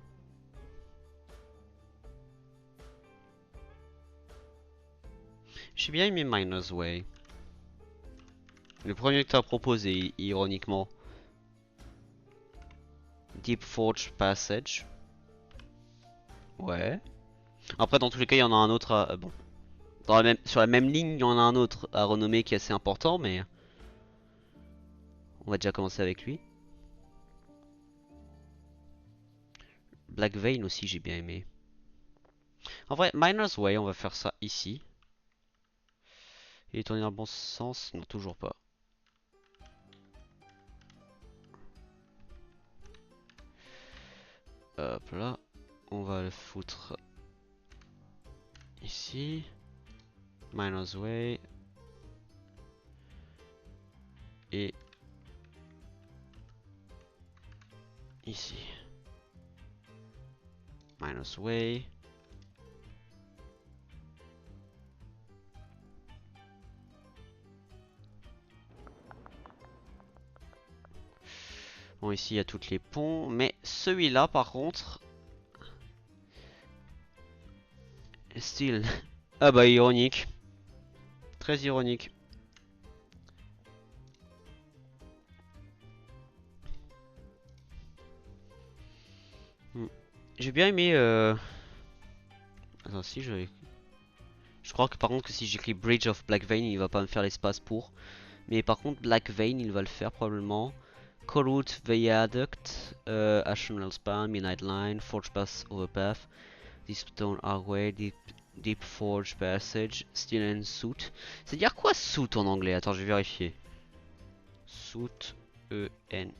J'ai bien aimé Miner's Way. Le premier que tu as proposé, ironiquement. Deep Forge Passage. Ouais. Après, dans tous les cas, il y en a un autre à... bon. Sur la même ligne, il y en a un autre à renommer qui est assez important, mais... On va déjà commencer avec lui. Black Vein aussi, j'ai bien aimé. En vrai, Miner's Way, on va faire ça ici. Il est tourné dans le bon sens? Non, toujours pas. Hop là. On va le foutre ici. Miner's Way. Et ici. Miner's Way. Bon, ici il y a toutes les ponts, mais celui-là par contre. Style. Ah bah ironique. Très ironique. J'ai bien aimé attends, si je crois que par contre que si j'écris Bridge of Black Vein, il va pas me faire l'espace pour. Mais par contre Black Vein, il va le faire probablement. Colruyt Viaduct, Ashernal Span, Midnight Line, Forge Pass Overpath, Deep Stone Archway, Deep Forge Passage, Steel and Soot. C'est dire quoi soot en anglais? Attends, je vais vérifier. Soot, E-N,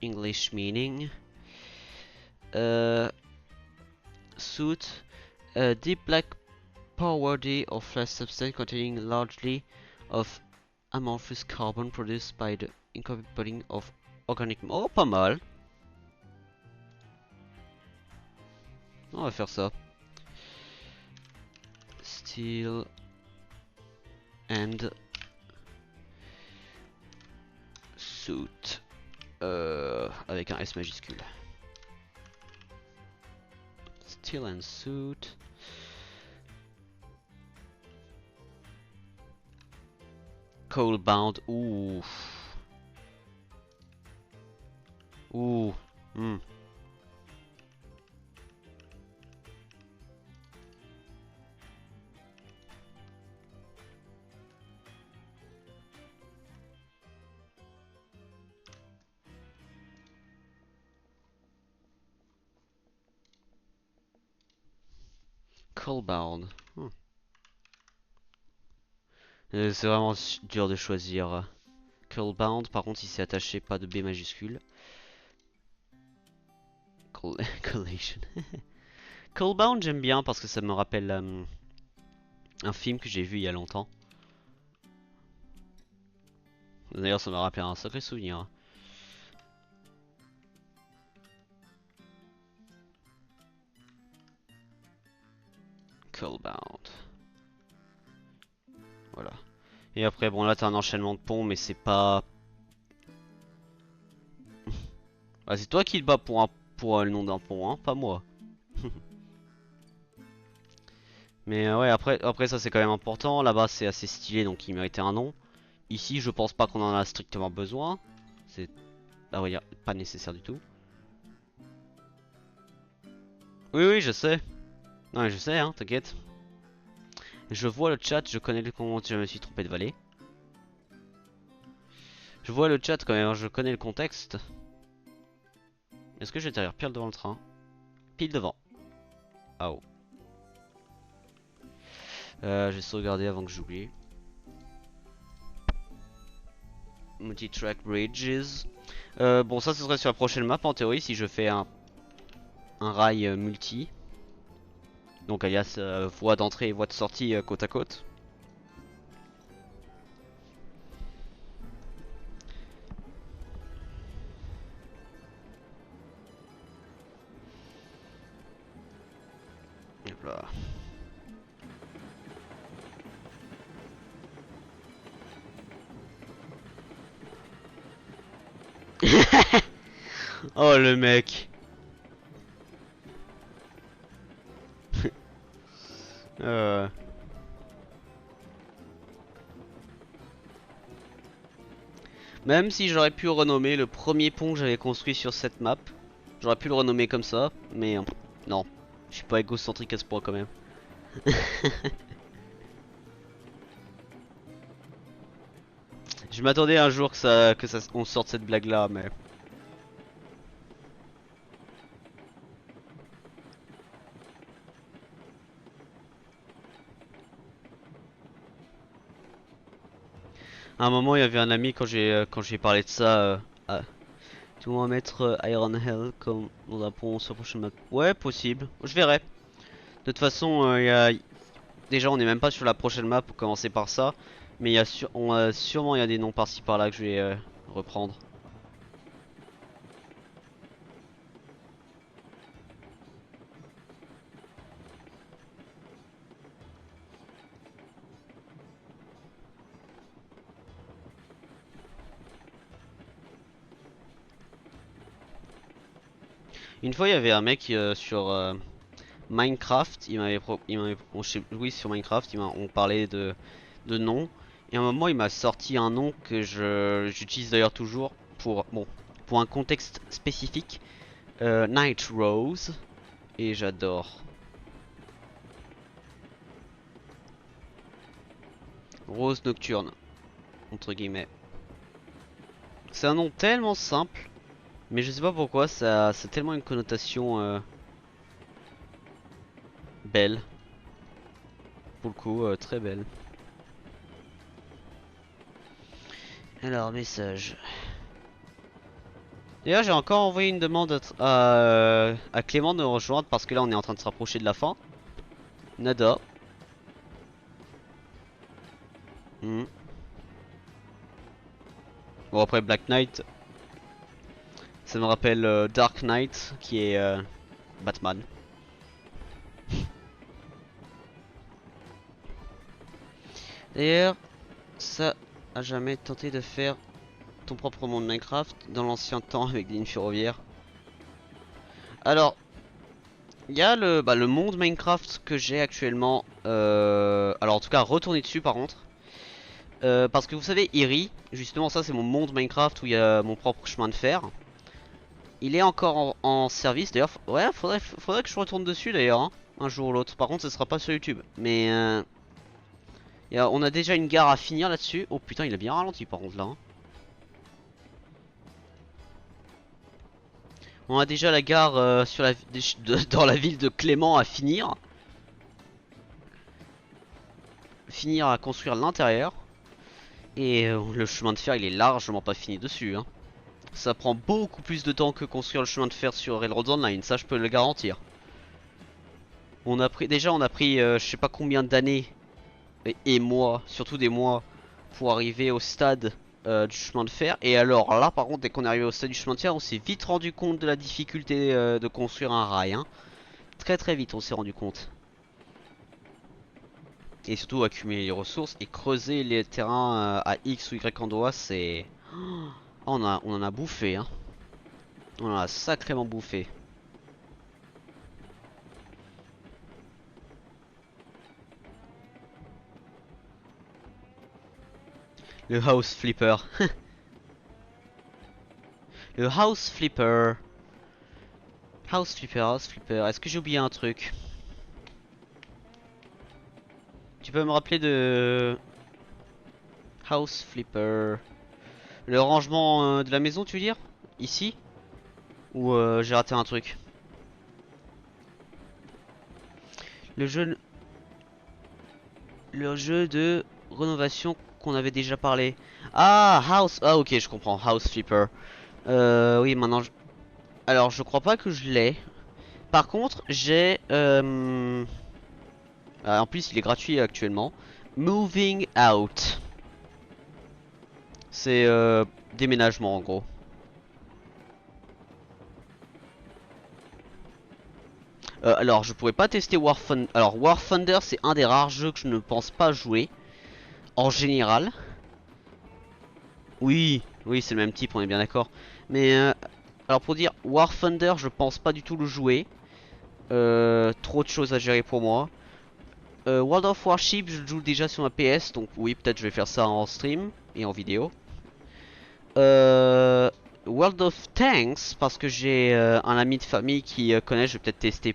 English meaning. Soot, deep black powdery or flat substance containing largely of amorphous carbon produced by the incorporating of organic. Oh, pas mal. On va faire ça. Steel and soot. Avec un S majuscule. Steel and soot. Coal bound. Ouh. Ouh. Hmm. Coal bound. Hmm. C'est vraiment dur de choisir. Coalbound, par contre, il s'est attaché pas de B majuscule. Collation. Coalbound, j'aime bien parce que ça me rappelle un film que j'ai vu il y a longtemps. D'ailleurs, ça m'a rappelé un sacré souvenir. Coalbound. Voilà. Et après, bon, là, t'as un enchaînement de ponts, mais c'est pas. Ah, c'est toi qui te bats pour le nom d'un pont, hein, pas moi. Mais ouais, après ça c'est quand même important. Là-bas c'est assez stylé donc il méritait un nom. Ici je pense pas qu'on en a strictement besoin. C'est à vrai dire pas nécessaire du tout. Oui oui je sais. Non mais je sais hein, t'inquiète. Je vois le chat, je connais le contexte, je me suis trompé de vallée. Je vois le chat quand même, je connais le contexte. Est-ce que je vais atterrir pile devant le train? Pile devant. Ah oh. Je vais sauvegarder avant que j'oublie. Multi-track bridges. Bon ça ce serait sur la prochaine map en théorie si je fais un rail multi. Donc alias voie d'entrée et voie de sortie côte à côte. Hop là. Oh le mec. euh... Même si j'aurais pu renommer le premier pont que j'avais construit sur cette map, j'aurais pu le renommer comme ça, mais non, je suis pas égocentrique à ce point quand même. Je m'attendais un jour on sorte cette blague là, mais à un moment il y avait un ami quand j'ai parlé de ça. Tu vas mettre Iron Hell comme dans un pont sur la prochaine map. Ouais, possible. Je verrai. De toute façon, déjà on est même pas sur la prochaine map pour commencer par ça. Mais sûrement il y a des noms par-ci par-là que je vais reprendre. Une fois il y avait un mec sur Minecraft, oui sur Minecraft, on parlait de noms. Et à un moment il m'a sorti un nom que j'utilise d'ailleurs toujours pour un contexte spécifique. Night Rose. Et j'adore. Rose nocturne, entre guillemets. C'est un nom tellement simple, mais je sais pas pourquoi ça a tellement une connotation belle. Pour le coup, très belle. Alors, message. D'ailleurs, j'ai encore envoyé une demande à Clément de nous rejoindre parce que là, on est en train de se rapprocher de la fin. Nada. Hmm. Bon, après Black Knight, ça me rappelle Dark Knight qui est Batman. D'ailleurs, ça a jamais tenté de faire ton propre monde Minecraft dans l'ancien temps avec des lignes ferroviaires? Alors, il y a le monde Minecraft que j'ai actuellement. Alors en tout cas, retourner dessus par contre. Parce que vous savez, Erie, justement ça c'est mon monde Minecraft où il y a mon propre chemin de fer. Il est encore en service d'ailleurs. Ouais, faudrait que je retourne dessus d'ailleurs, hein, un jour ou l'autre. Par contre, ce sera pas sur YouTube. Mais on a déjà une gare à finir là-dessus. Oh putain, il a bien ralenti par contre là, hein. On a déjà la gare dans la ville de Clément à finir. Finir à construire l'intérieur. Et le chemin de fer il est largement pas fini dessus, hein. Ça prend beaucoup plus de temps que construire le chemin de fer sur Railroad Online, ça je peux le garantir. On a pris je sais pas combien d'années et mois, surtout des mois, pour arriver au stade du chemin de fer. Et alors là par contre dès qu'on est arrivé au stade du chemin de fer, on s'est vite rendu compte de la difficulté de construire un rail, hein. Très vite on s'est rendu compte. Et surtout accumuler les ressources et creuser les terrains à X ou Y endroit, c'est... Oh, on en a bouffé, hein. On en a sacrément bouffé. Le house flipper. Le house flipper. House flipper, house flipper. Est-ce que j'ai oublié un truc? Tu peux me rappeler de... House flipper. Le rangement de la maison, tu veux dire? Ici? Ou j'ai raté un truc? Le jeu... Le jeu de rénovation qu'on avait déjà parlé. Ah, house... Ah ok, je comprends. House flipper. Oui, maintenant... Alors, je crois pas que je l'ai. Par contre, j'ai... en plus, il est gratuit actuellement. Moving out. C'est déménagement en gros. Alors, je pourrais pas tester War Thunder. Alors, War Thunder, c'est un des rares jeux que je ne pense pas jouer. En général. Oui, oui, c'est le même type, on est bien d'accord. Mais, alors pour dire, War Thunder, je pense pas du tout le jouer. Trop de choses à gérer pour moi. World of Warship, je le joue déjà sur ma PS, donc oui, peut-être je vais faire ça en stream et en vidéo. Euh, World of Tanks, parce que j'ai un ami de famille qui connaît, je vais peut-être tester,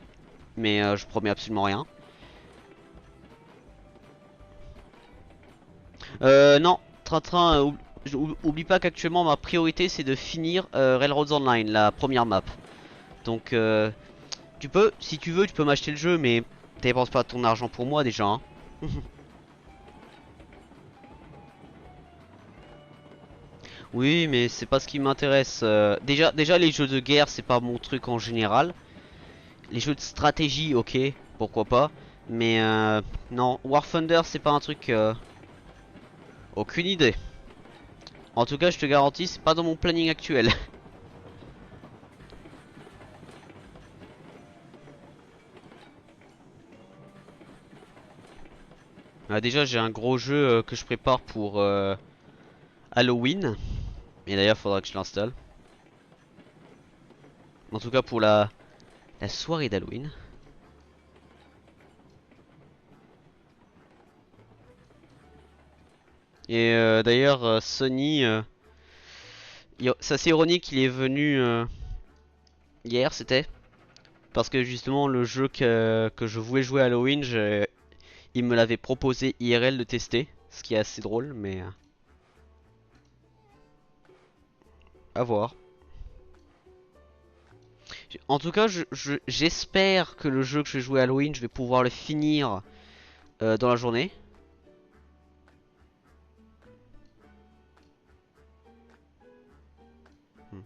mais je promets absolument rien. Non, Train-train, oublie pas qu'actuellement ma priorité c'est de finir Railroads Online, la première map. Donc tu peux, si tu veux, tu peux m'acheter le jeu, mais dépense pas ton argent pour moi déjà, hein. Oui, mais c'est pas ce qui m'intéresse. Déjà les jeux de guerre, c'est pas mon truc en général. Les jeux de stratégie, ok, pourquoi pas. Mais non, War Thunder, c'est pas un truc. Aucune idée. En tout cas, je te garantis, c'est pas dans mon planning actuel. Déjà, j'ai un gros jeu que je prépare pour Halloween. Et d'ailleurs, faudra que je l'installe. En tout cas, pour la soirée d'Halloween. Et d'ailleurs, Sony, c'est assez ironique, il est venu hier, c'était. Parce que justement, le jeu que je voulais jouer à Halloween, il me l'avait proposé IRL de tester. Ce qui est assez drôle, mais... À voir. En tout cas, j'espère que le jeu que je vais jouer Halloween, je vais pouvoir le finir dans la journée. Hmm.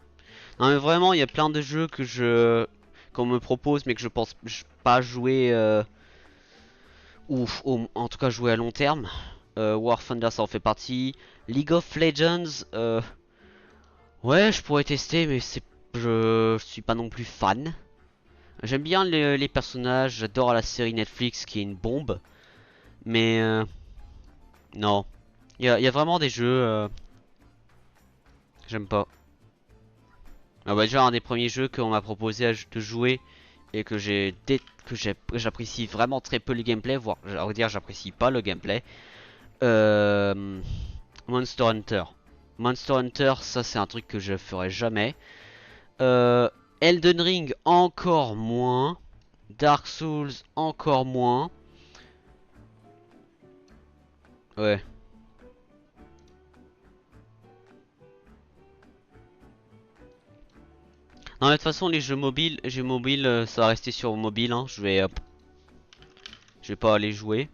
Non mais vraiment, il y a plein de jeux qu'on me propose, mais que je pense pas jouer ou en tout cas jouer à long terme. War Thunder, ça en fait partie. League of Legends, ouais, je pourrais tester, mais je suis pas non plus fan. J'aime bien les personnages, j'adore la série Netflix qui est une bombe, mais non. Il y a vraiment des jeux, j'aime pas. Ah bah déjà un des premiers jeux qu'on m'a proposé de jouer et j'apprécie vraiment très peu le gameplay, voire à vrai dire j'apprécie pas le gameplay. Euh, Monster Hunter. Monster Hunter, ça c'est un truc que je ferai jamais. Euh, Elden Ring encore moins. Dark Souls encore moins. Ouais. Non mais de toute façon les jeux mobiles, ça va rester sur mobile. Hein. Je vais pas aller jouer.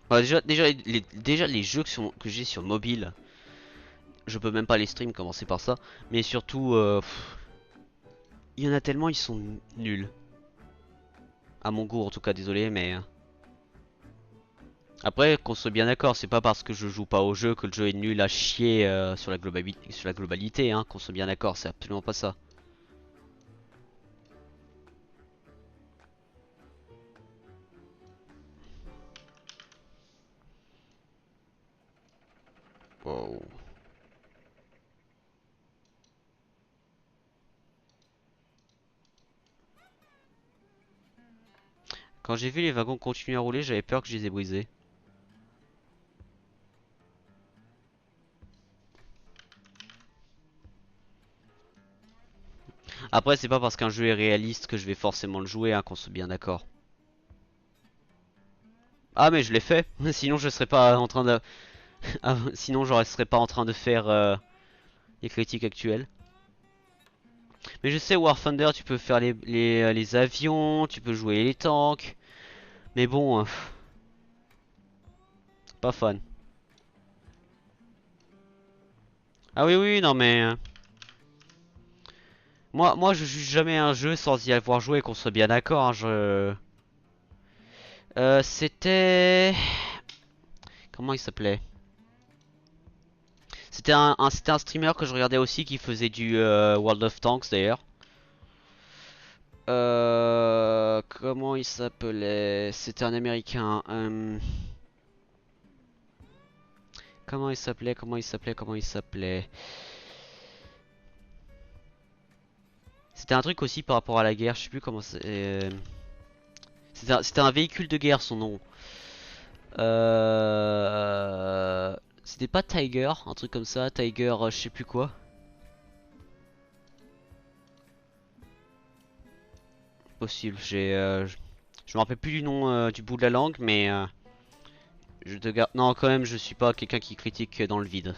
Bah, déjà les jeux que j'ai sur mobile, je peux même pas les stream, commencer par ça. Mais surtout, il y en a tellement, ils sont nuls. À mon goût en tout cas, désolé, mais après qu'on soit bien d'accord, c'est pas parce que je joue pas au jeu que le jeu est nul à chier sur la globalité, hein, qu'on soit bien d'accord, c'est absolument pas ça. Wow. Quand j'ai vu les wagons continuer à rouler, j'avais peur que je les ai brisés. Après, c'est pas parce qu'un jeu est réaliste que je vais forcément le jouer, hein, qu'on soit bien d'accord. Ah mais je l'ai fait, sinon je serais pas en train de... sinon je serais pas en train de faire les critiques actuelles. Mais je sais, War Thunder, tu peux faire les avions, tu peux jouer les tanks. Mais bon, pas fan. Ah oui, oui, non mais... moi je juge jamais un jeu sans y avoir joué, qu'on soit bien d'accord. Hein, c'était... Comment il s'appelait? C'était un streamer que je regardais aussi qui faisait du World of Tanks d'ailleurs. Comment il s'appelait? C'était un américain. Comment il s'appelait? Comment il s'appelait? Comment il s'appelait? C'était un truc aussi par rapport à la guerre, je sais plus comment c'est. C'était un véhicule de guerre son nom. C'était pas Tiger, un truc comme ça, Tiger, je sais plus quoi. Possible, je me rappelle plus du nom du bout de la langue, mais je te garde. Non, quand même, je suis pas quelqu'un qui critique dans le vide.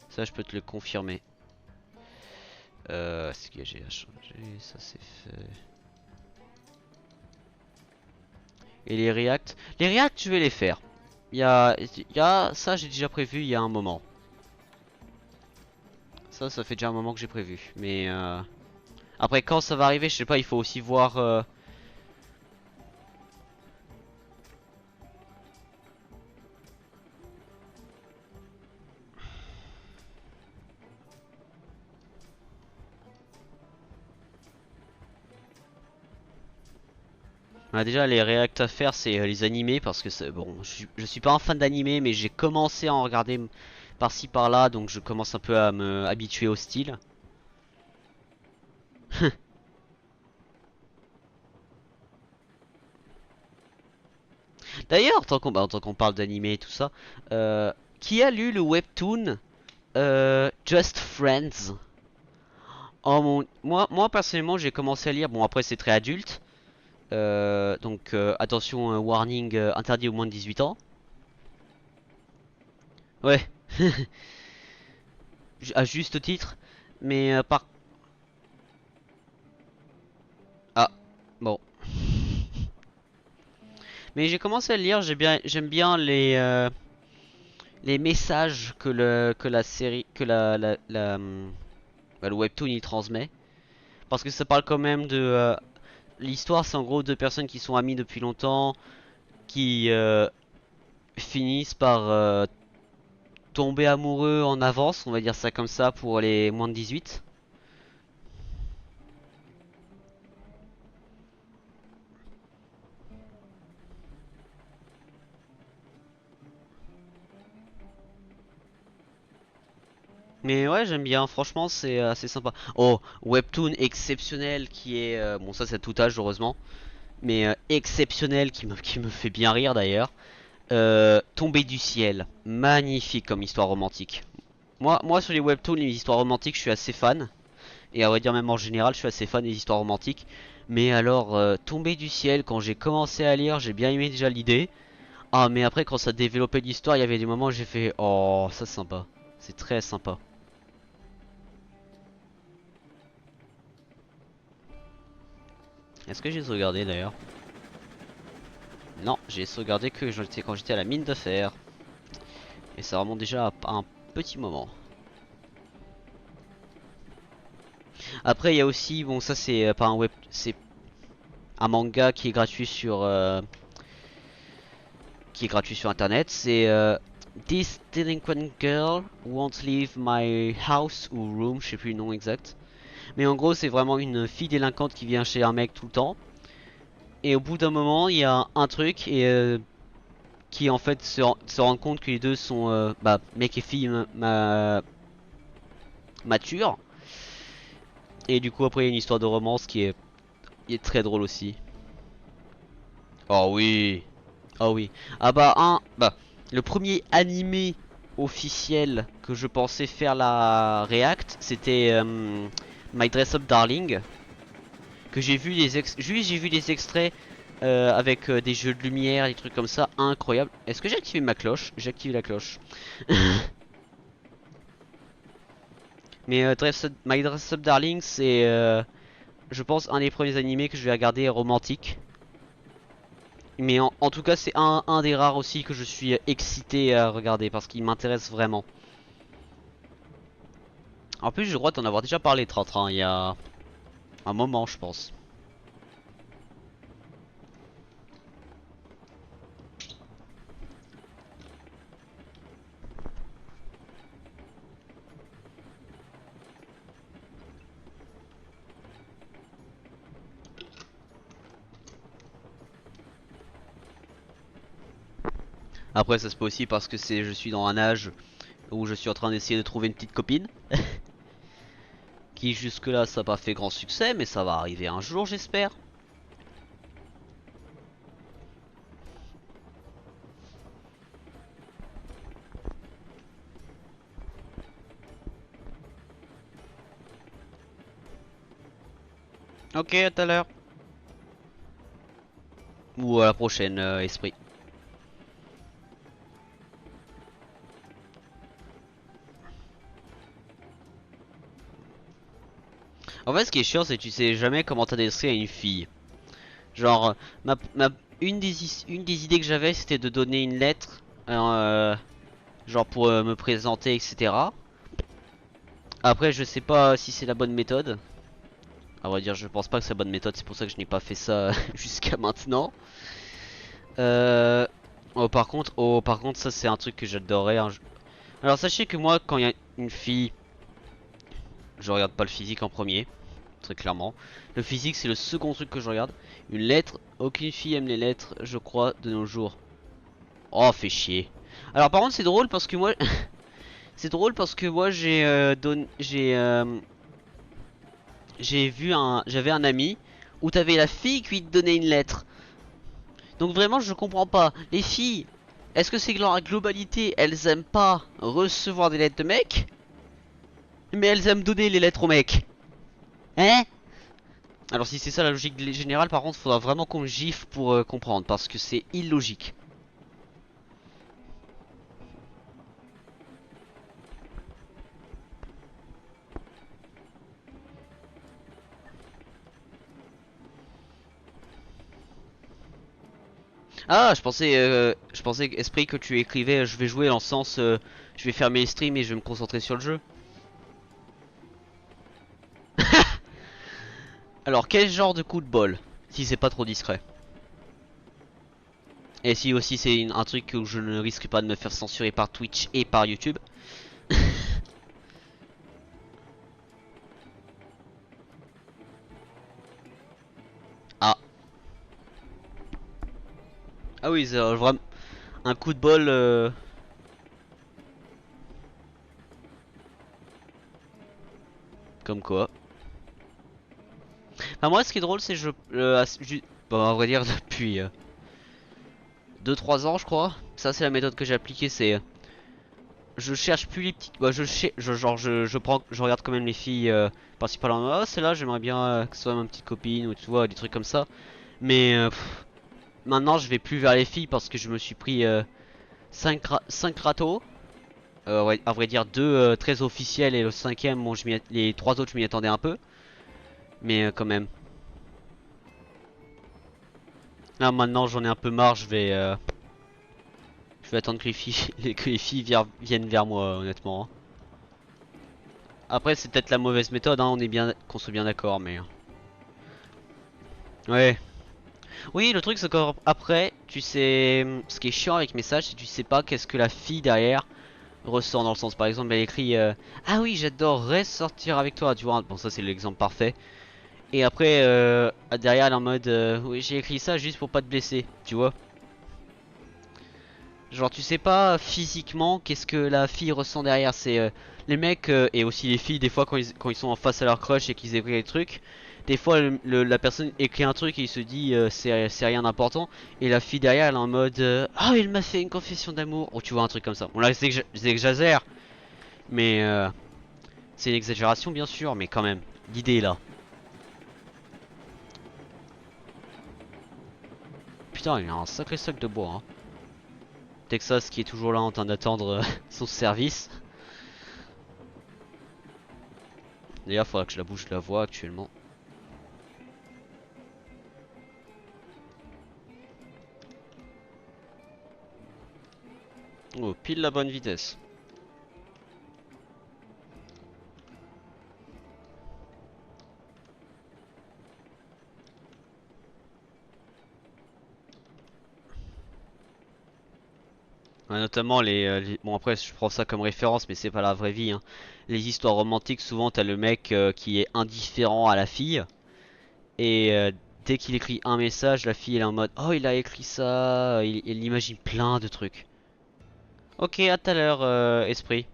Ça, je peux te le confirmer. Est-ce que j'ai à changer? Ça c'est fait. Et les React? Les React, je vais les faire. Ça, j'ai déjà prévu il y a un moment. Ça fait déjà un moment que j'ai prévu. Mais après, quand ça va arriver, je sais pas, il faut aussi voir. Déjà, les React à faire, c'est les animés. Parce que, bon, je suis pas un fan d'animés, mais j'ai commencé à en regarder par-ci par-là. Donc, je commence un peu à me habituer au style. D'ailleurs, tant qu'on parle d'animé et tout ça, qui a lu le webtoon Just Friends? Oh moi personnellement j'ai commencé à lire, bon après c'est très adulte, donc attention, warning, interdit aux moins de 18 ans. Ouais, à juste titre. Mais par... Ah, bon. Mais j'ai commencé à le lire, j'aime bien les messages que la série, que le webtoon il transmet. Parce que ça parle quand même de... l'histoire c'est en gros deux personnes qui sont amies depuis longtemps, qui finissent par tomber amoureux en avance, on va dire ça comme ça pour les moins de 18. Mais ouais, j'aime bien, franchement, c'est assez sympa. Oh, webtoon exceptionnel qui est... bon, ça, c'est à tout âge, heureusement. Mais exceptionnel qui me fait bien rire d'ailleurs. Tombé du ciel. Magnifique comme histoire romantique. Moi, sur les webtoons, les histoires romantiques, je suis assez fan. Et à vrai dire, même en général, je suis assez fan des histoires romantiques. Mais alors, Tombé du ciel, quand j'ai commencé à lire, j'ai bien aimé déjà l'idée. Ah, mais après, quand ça développait l'histoire, il y avait des moments où j'ai fait... Oh, ça, c'est sympa. C'est très sympa. Est-ce que j'ai sauvegardé d'ailleurs? Non, j'ai sauvegardé que quand j'étais à la mine de fer. Et ça remonte déjà à un petit moment. Après, il y a aussi, bon, ça c'est pas un web, c'est un manga qui est gratuit sur internet. C'est This Delinquent Girl Won't Leave My House ou Room, je sais plus le nom exact. Mais en gros, c'est vraiment une fille délinquante qui vient chez un mec tout le temps. Et au bout d'un moment, il y a un truc et qui en fait se rend compte que les deux sont bah, mec et fille matures. Et du coup, après, il y a une histoire de romance qui est très drôle aussi. Oh oui. Oh oui. Ah bah le premier animé officiel que je pensais faire la React, c'était My Dress Up Darling, que j'ai vu juste j'ai vu des extraits avec des jeux de lumière, des trucs comme ça, incroyable. Est-ce que j'ai activé ma cloche? J'ai activé la cloche. Mais My Dress Up Darling, c'est je pense un des premiers animés que je vais regarder romantique. Mais en tout cas, c'est un des rares aussi que je suis excité à regarder parce qu'il m'intéresse vraiment. En plus, je crois t'en avoir déjà parlé, Trantran, il y a un moment, je pense. Après, ça se peut aussi parce que je suis dans un âge où je suis en train d'essayer de trouver une petite copine. Qui jusque-là, ça n'a pas fait grand succès, mais ça va arriver un jour, j'espère. Ok, à tout à l'heure. Ou à la prochaine, esprit. En fait, ce qui est chiant, c'est que tu sais jamais comment t'adresser à une fille. Genre, ma, ma- une des idées que j'avais, c'était de donner une lettre, genre pour me présenter, etc. Après, je sais pas si c'est la bonne méthode. À vrai dire, je pense pas que c'est la bonne méthode, c'est pour ça que je n'ai pas fait ça jusqu'à maintenant. Euh... oh, par contre, ça c'est un truc que j'adorerais. Alors, sachez que moi, quand il y a une fille, je regarde pas le physique en premier, très clairement. Le physique, c'est le second truc que je regarde. Une lettre, aucune fille aime les lettres, je crois, de nos jours. Oh, fait chier. Alors, par contre, c'est drôle parce que moi, c'est drôle parce que moi, j'avais un ami où t'avais la fille qui te donnait une lettre. Donc vraiment, je comprends pas. Les filles, est-ce que c'est que dans la globalité, elles aiment pas recevoir des lettres de mecs, mais elles aiment donner les lettres aux mecs? Hein? Alors si c'est ça la logique générale, par contre, faudra vraiment qu'on gifle pour comprendre, parce que c'est illogique. Ah, je pensais Esprit que tu écrivais je vais jouer dans le sens je vais fermer les streams et je vais me concentrer sur le jeu. Alors quel genre de coup de bol? Si c'est pas trop discret. Et si aussi c'est un truc où je ne risque pas de me faire censurer par Twitch et par YouTube. Ah. Ah oui, c'est vraiment un coup de bol comme quoi. Enfin, moi ce qui est drôle c'est que bon, à vrai dire depuis 2-3 ans je crois. Ça c'est la méthode que j'ai appliquée, c'est je cherche plus les petites. Bah, je prends, je regarde quand même les filles principalement. Ah, celle-là, j'aimerais bien que ce soit ma petite copine ou tu vois, des trucs comme ça. Mais maintenant, je vais plus vers les filles parce que je me suis pris 5 râteaux. Ouais, à vrai dire, 2 très officiels et le cinquième, bon, les 3 autres, je m'y attendais un peu. Mais quand même. Là, maintenant, j'en ai un peu marre. Je vais attendre que les filles, que les filles viennent vers moi, honnêtement, hein. Après, c'est peut-être la mauvaise méthode, hein, on est bien, qu'on soit bien d'accord, mais ouais. Oui, le truc c'est qu'après, tu sais, ce qui est chiant avec message, c'est que tu sais pas qu'est-ce que la fille derrière ressent dans le sens. Par exemple, elle écrit ah oui, j'adorerais sortir avec toi, tu vois. Bon, ça c'est l'exemple parfait. Et après, derrière, elle est en mode oui, j'ai écrit ça juste pour pas te blesser, tu vois. Genre, tu sais pas physiquement qu'est-ce que la fille ressent derrière. C'est les mecs et aussi les filles, des fois, quand ils sont en face à leur crush et qu'ils écrivent des trucs. Des fois, la personne écrit un truc et il se dit c'est rien d'important. Et la fille derrière, elle est en mode oh, il m'a fait une confession d'amour. Ou tu vois, un truc comme ça. Bon, là, c'est que j'exagère. Mais c'est une exagération, bien sûr. Mais quand même, l'idée est là. Putain, il a un sacré sac de bois, hein. Texas qui est toujours là en train d'attendre son service. D'ailleurs, faudra que je la bouge la voix actuellement. Oh, pile la bonne vitesse. Ouais, notamment bon après je prends ça comme référence mais c'est pas la vraie vie, hein. Les histoires romantiques souvent t'as le mec qui est indifférent à la fille et dès qu'il écrit un message la fille elle est en mode oh il a écrit ça, il imagine plein de trucs. Ok, à tout à l'heure esprit.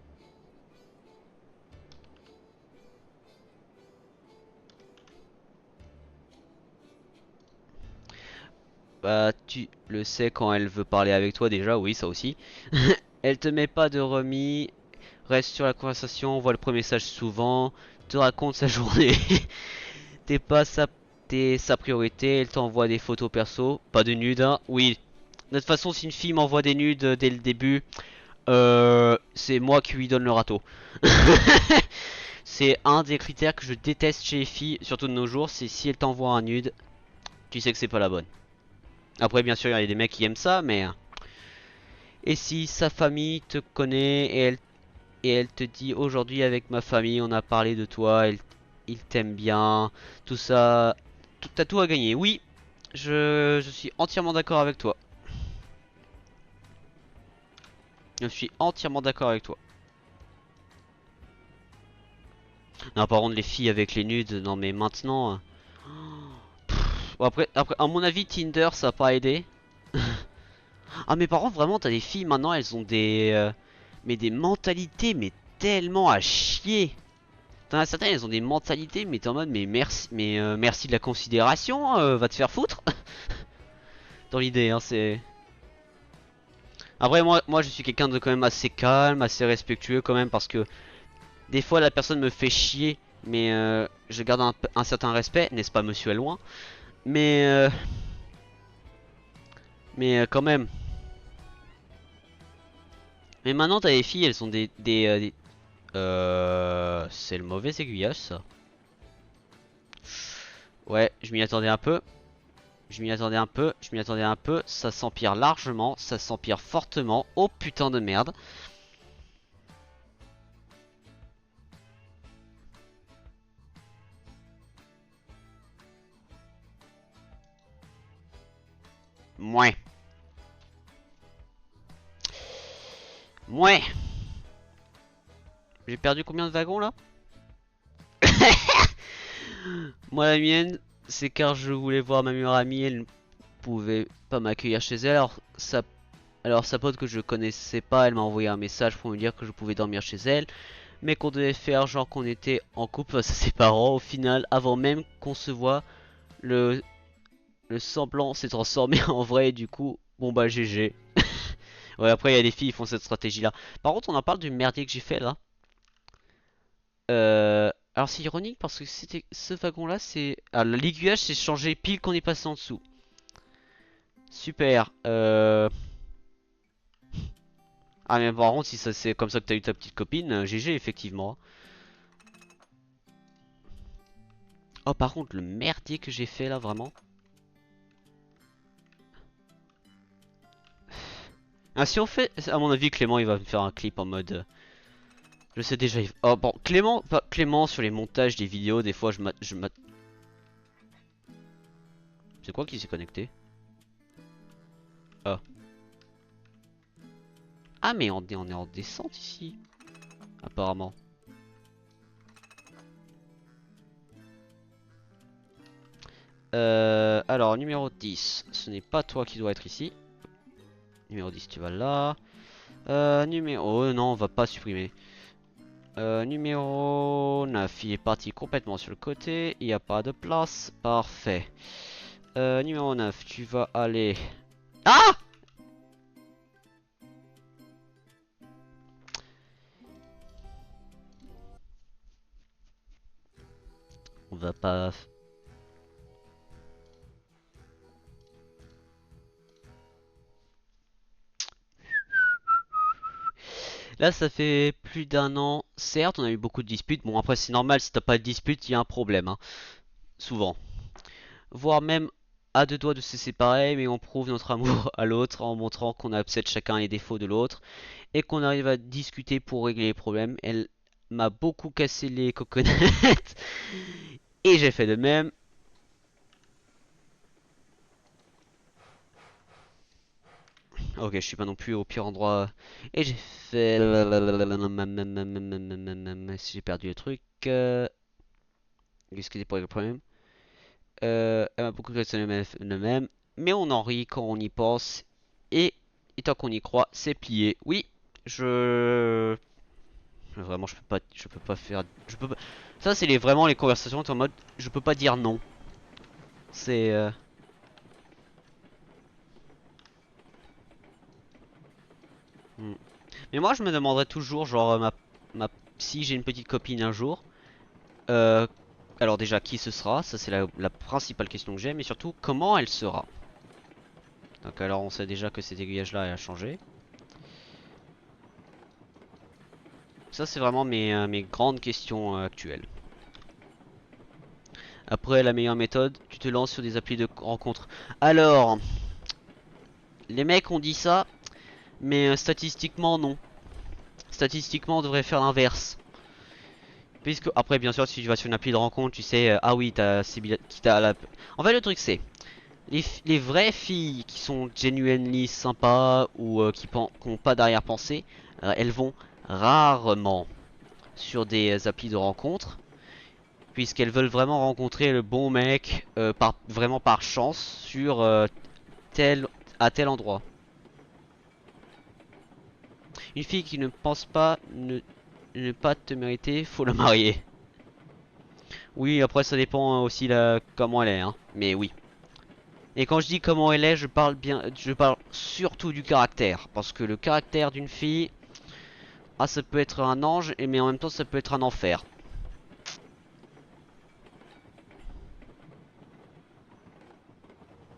Bah tu le sais quand elle veut parler avec toi déjà, oui ça aussi. Elle te met pas de remis, reste sur la conversation, voit le premier message souvent, te raconte sa journée. T'es pas sa, T'es sa priorité, elle t'envoie des photos perso, pas de nudes, hein. Oui, de toute façon, si une fille m'envoie des nudes dès le début, c'est moi qui lui donne le râteau. C'est un des critères que je déteste chez les filles, surtout de nos jours, c'est si elle t'envoie un nude, tu sais que c'est pas la bonne. Après, bien sûr, il y a des mecs qui aiment ça, mais et si sa famille te connaît et elle te dit aujourd'hui avec ma famille on a parlé de toi, il t'aime bien, tout ça, t'as tout à gagner. Oui, je suis entièrement d'accord avec toi. Je suis entièrement d'accord avec toi. Non, par contre les filles avec les nudes, non mais maintenant. Bon, après, à mon avis Tinder ça a pas aidé. Ah mais par contre vraiment t'as des filles maintenant elles ont mais des mentalités mais tellement à chier. T'en as certaines, elles ont des mentalités, mais t'es en mode, merci de la considération, va te faire foutre. Dans l'idée, hein, c'est. Après, moi, je suis quelqu'un de quand même assez calme, assez respectueux quand même, parce que des fois, la personne me fait chier, mais je garde un certain respect, n'est-ce pas, monsieur est loin. Mais, quand même. Mais maintenant, t'as les filles, elles ont c'est le mauvais aiguillage, ça. Ouais, je m'y attendais un peu. Je m'y attendais un peu, je m'y attendais un peu. Ça s'empire largement, ça s'empire fortement. Oh putain de merde. Mouais. Mouais. J'ai perdu combien de wagons là? Moi la mienne, c'est car je voulais voir ma meilleure amie, elle ne pouvait pas m'accueillir chez elle. Alors sa pote que je connaissais pas, elle m'a envoyé un message pour me dire que je pouvais dormir chez elle, mais qu'on devait faire genre qu'on était en couple face à ses parents. Au final, avant même qu'on se voit, le, le semblant s'est transformé en vrai, et du coup, bon bah GG. Ouais, après il y a des filles qui font cette stratégie là. Par contre, on en parle du merdier que j'ai fait là. Alors c'est ironique parce que c'était ce wagon là, c'est... Ah, l'aiguillage s'est changé pile qu'on est passé en dessous. Super. Ah mais par contre si ça c'est comme ça que t'as eu ta petite copine, GG effectivement. Oh par contre le merdier que j'ai fait là vraiment. Ah si on fait... À mon avis Clément il va me faire un clip en mode... Je sais déjà... Oh bon Clément, pas Clément sur les montages des vidéos des fois C'est quoi qui s'est connecté? Ah. Ah mais on est en descente ici. Apparemment. Alors numéro 10, ce n'est pas toi qui dois être ici. Numéro 10 tu vas là. Numéro... Oh, non on va pas supprimer. Numéro 9, il est parti complètement sur le côté, il n'y a pas de place, parfait. Numéro 9, tu vas aller... Ah! On va pas... Là ça fait plus d'un an, certes on a eu beaucoup de disputes, bon après c'est normal, si t'as pas de dispute, il y a un problème, hein. Souvent. Voire même à deux doigts de se séparer, mais on prouve notre amour à l'autre en montrant qu'on accepte chacun les défauts de l'autre et qu'on arrive à discuter pour régler les problèmes. Elle m'a beaucoup cassé les coconettes et j'ai fait de même. Ok, je suis pas non plus au pire endroit. Et j'ai fait... Si j'ai perdu le truc. Qu'est-ce qui est pour le problème? Elle m'a beaucoup cassé le même. Mais on en rit quand on y pense. Et, et tant qu'on y croit, c'est plié. Oui, je... Vraiment, je peux pas faire... Je peux pas... Ça, c'est vraiment les conversations en mode... Je peux pas dire non. C'est... hmm. Mais moi, je me demanderais toujours, genre, si j'ai une petite copine un jour, euh, alors déjà, qui ce sera? Ça, c'est la principale question que j'ai, mais surtout, comment elle sera? Donc alors, on sait déjà que cet aiguillage-là a changé. Ça, c'est vraiment mes grandes questions actuelles. Après, la meilleure méthode, tu te lances sur des applis de rencontres. Alors, les mecs ont dit ça, mais statistiquement, non. Statistiquement, on devrait faire l'inverse. Puisque, après, bien sûr, si tu vas sur une appli de rencontre, tu sais, ah oui, En fait, le truc, c'est, les vraies filles qui sont genuinely sympas ou qui n'ont pas d'arrière-pensée, elles vont rarement sur des applis de rencontre, puisqu'elles veulent vraiment rencontrer le bon mec vraiment par chance sur tel à tel endroit. Une fille qui ne pense pas ne pas te mériter, faut la marier. Oui, après ça dépend aussi comment elle est, hein. Mais oui. Et quand je dis comment elle est, je parle surtout du caractère, parce que le caractère d'une fille, ah ça peut être un ange, mais en même temps ça peut être un enfer.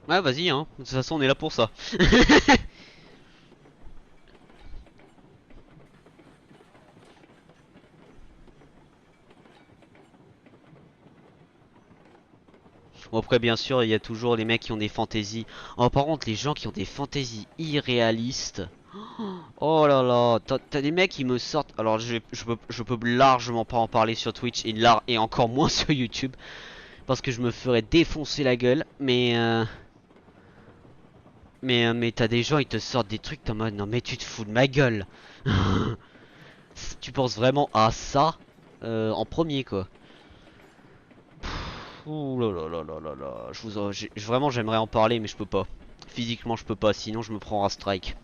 Ouais, vas-y, hein. De toute façon, on est là pour ça. Bon, après, bien sûr, il y a toujours les mecs qui ont des fantaisies. Oh, par contre, les gens qui ont des fantaisies irréalistes. Oh là là, t'as des mecs qui me sortent. Alors, je peux largement pas en parler sur Twitch et encore moins sur YouTube. Parce que je me ferais défoncer la gueule. Mais t'as des gens, ils te sortent des trucs en mode non, mais tu te fous de ma gueule. Tu penses vraiment à ça en premier, quoi. Ouh là là là là là là. Vraiment, j'aimerais en parler, mais je peux pas. Physiquement, je peux pas, sinon je me prends un strike.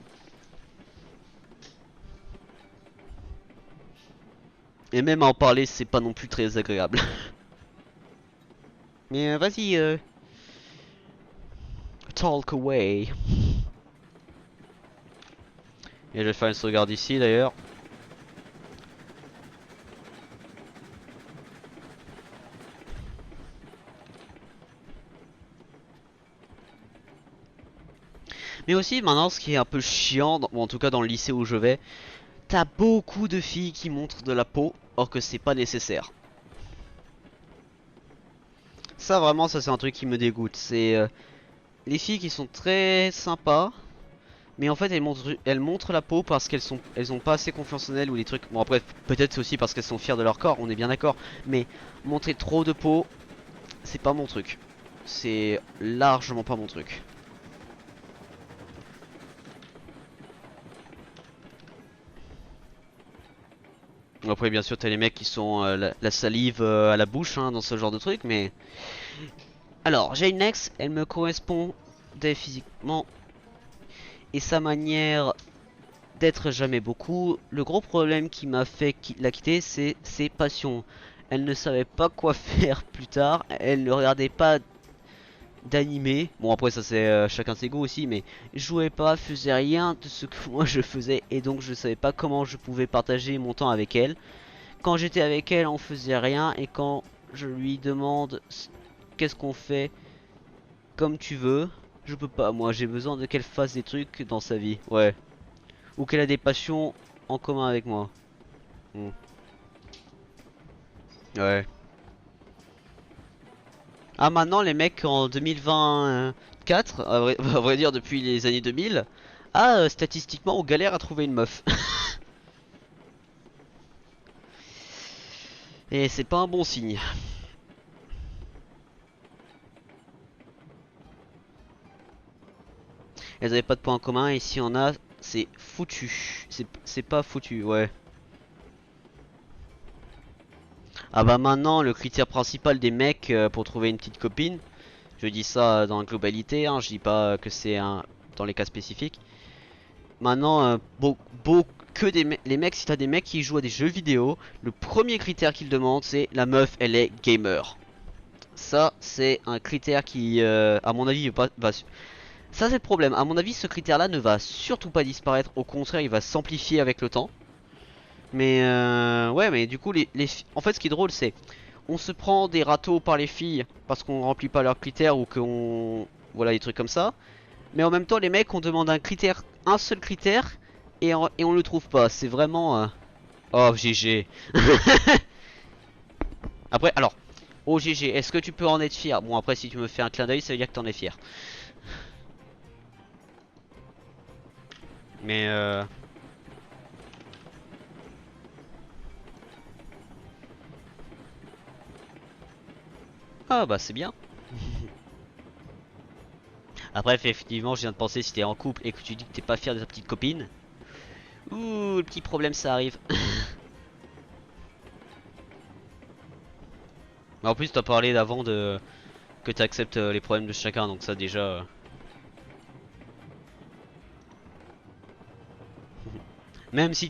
Et même à en parler, c'est pas non plus très agréable. Mais vas-y, talk away. Et je vais faire une sauvegarde ici d'ailleurs. Mais aussi, maintenant, ce qui est un peu chiant, ou en tout cas dans le lycée où je vais, t'as beaucoup de filles qui montrent de la peau, or que c'est pas nécessaire. Ça, vraiment, ça c'est un truc qui me dégoûte. C'est les filles qui sont très sympas. Mais en fait, elles montrent la peau parce elles ont pas assez confiance en elles ou des trucs. Bon, après, peut-être c'est aussi parce qu'elles sont fières de leur corps, on est bien d'accord. Mais montrer trop de peau, c'est pas mon truc. C'est largement pas mon truc. Après, bien sûr, t'as les mecs qui sont la salive à la bouche hein, dans ce genre de truc, mais. Alors, j'ai une ex, elle me correspondait physiquement et sa manière d'être jamais beaucoup. Le gros problème qui m'a fait la quitter, c'est ses passions. Elle ne savait pas quoi faire plus tard, elle ne regardait pas d'animé. Bon après ça c'est chacun ses goûts aussi, mais je jouais pas, faisait rien de ce que moi je faisais et donc je savais pas comment je pouvais partager mon temps avec elle. Quand j'étais avec elle, on faisait rien et quand je lui demande qu'est-ce qu'on fait comme tu veux, je peux pas. Moi j'ai besoin de qu'elle fasse des trucs dans sa vie. Ouais. Ou qu'elle a des passions en commun avec moi. Hmm. Ouais. Ah maintenant les mecs en 2024, à vrai dire depuis les années 2000, ah statistiquement on galère à trouver une meuf. Et c'est pas un bon signe. Elles avaient pas de points en commun et si on a, c'est foutu. C'est pas foutu, ouais. Ah bah maintenant le critère principal des mecs pour trouver une petite copine, je dis ça dans la globalité, hein, je dis pas que c'est un dans les cas spécifiques. Maintenant, que les mecs, si t'as des mecs qui jouent à des jeux vidéo, le premier critère qu'ils demandent, c'est la meuf, elle est gamer. Ça, c'est un critère qui, à mon avis, ça, c'est le problème. À mon avis, ce critère-là ne va surtout pas disparaître. Au contraire, il va s'amplifier avec le temps. Mais, ouais, mais du coup, en fait, ce qui est drôle, c'est on se prend des râteaux par les filles parce qu'on remplit pas leurs critères ou qu'on. Voilà, des trucs comme ça. Mais en même temps, les mecs, on demande un seul critère, et on le trouve pas. C'est vraiment. Oh, GG. Après, alors. Oh, GG, est-ce que tu peux en être fier? Bon, après, si tu me fais un clin d'œil, ça veut dire que t'en es fier. Mais ah, bah, c'est bien. Après, effectivement, je viens de penser si t'es en couple et que tu dis que t'es pas fier de ta petite copine. Ouh, le petit problème, ça arrive. Mais en plus, t'as parlé d'avant de que t'acceptes les problèmes de chacun, donc ça, déjà. Même si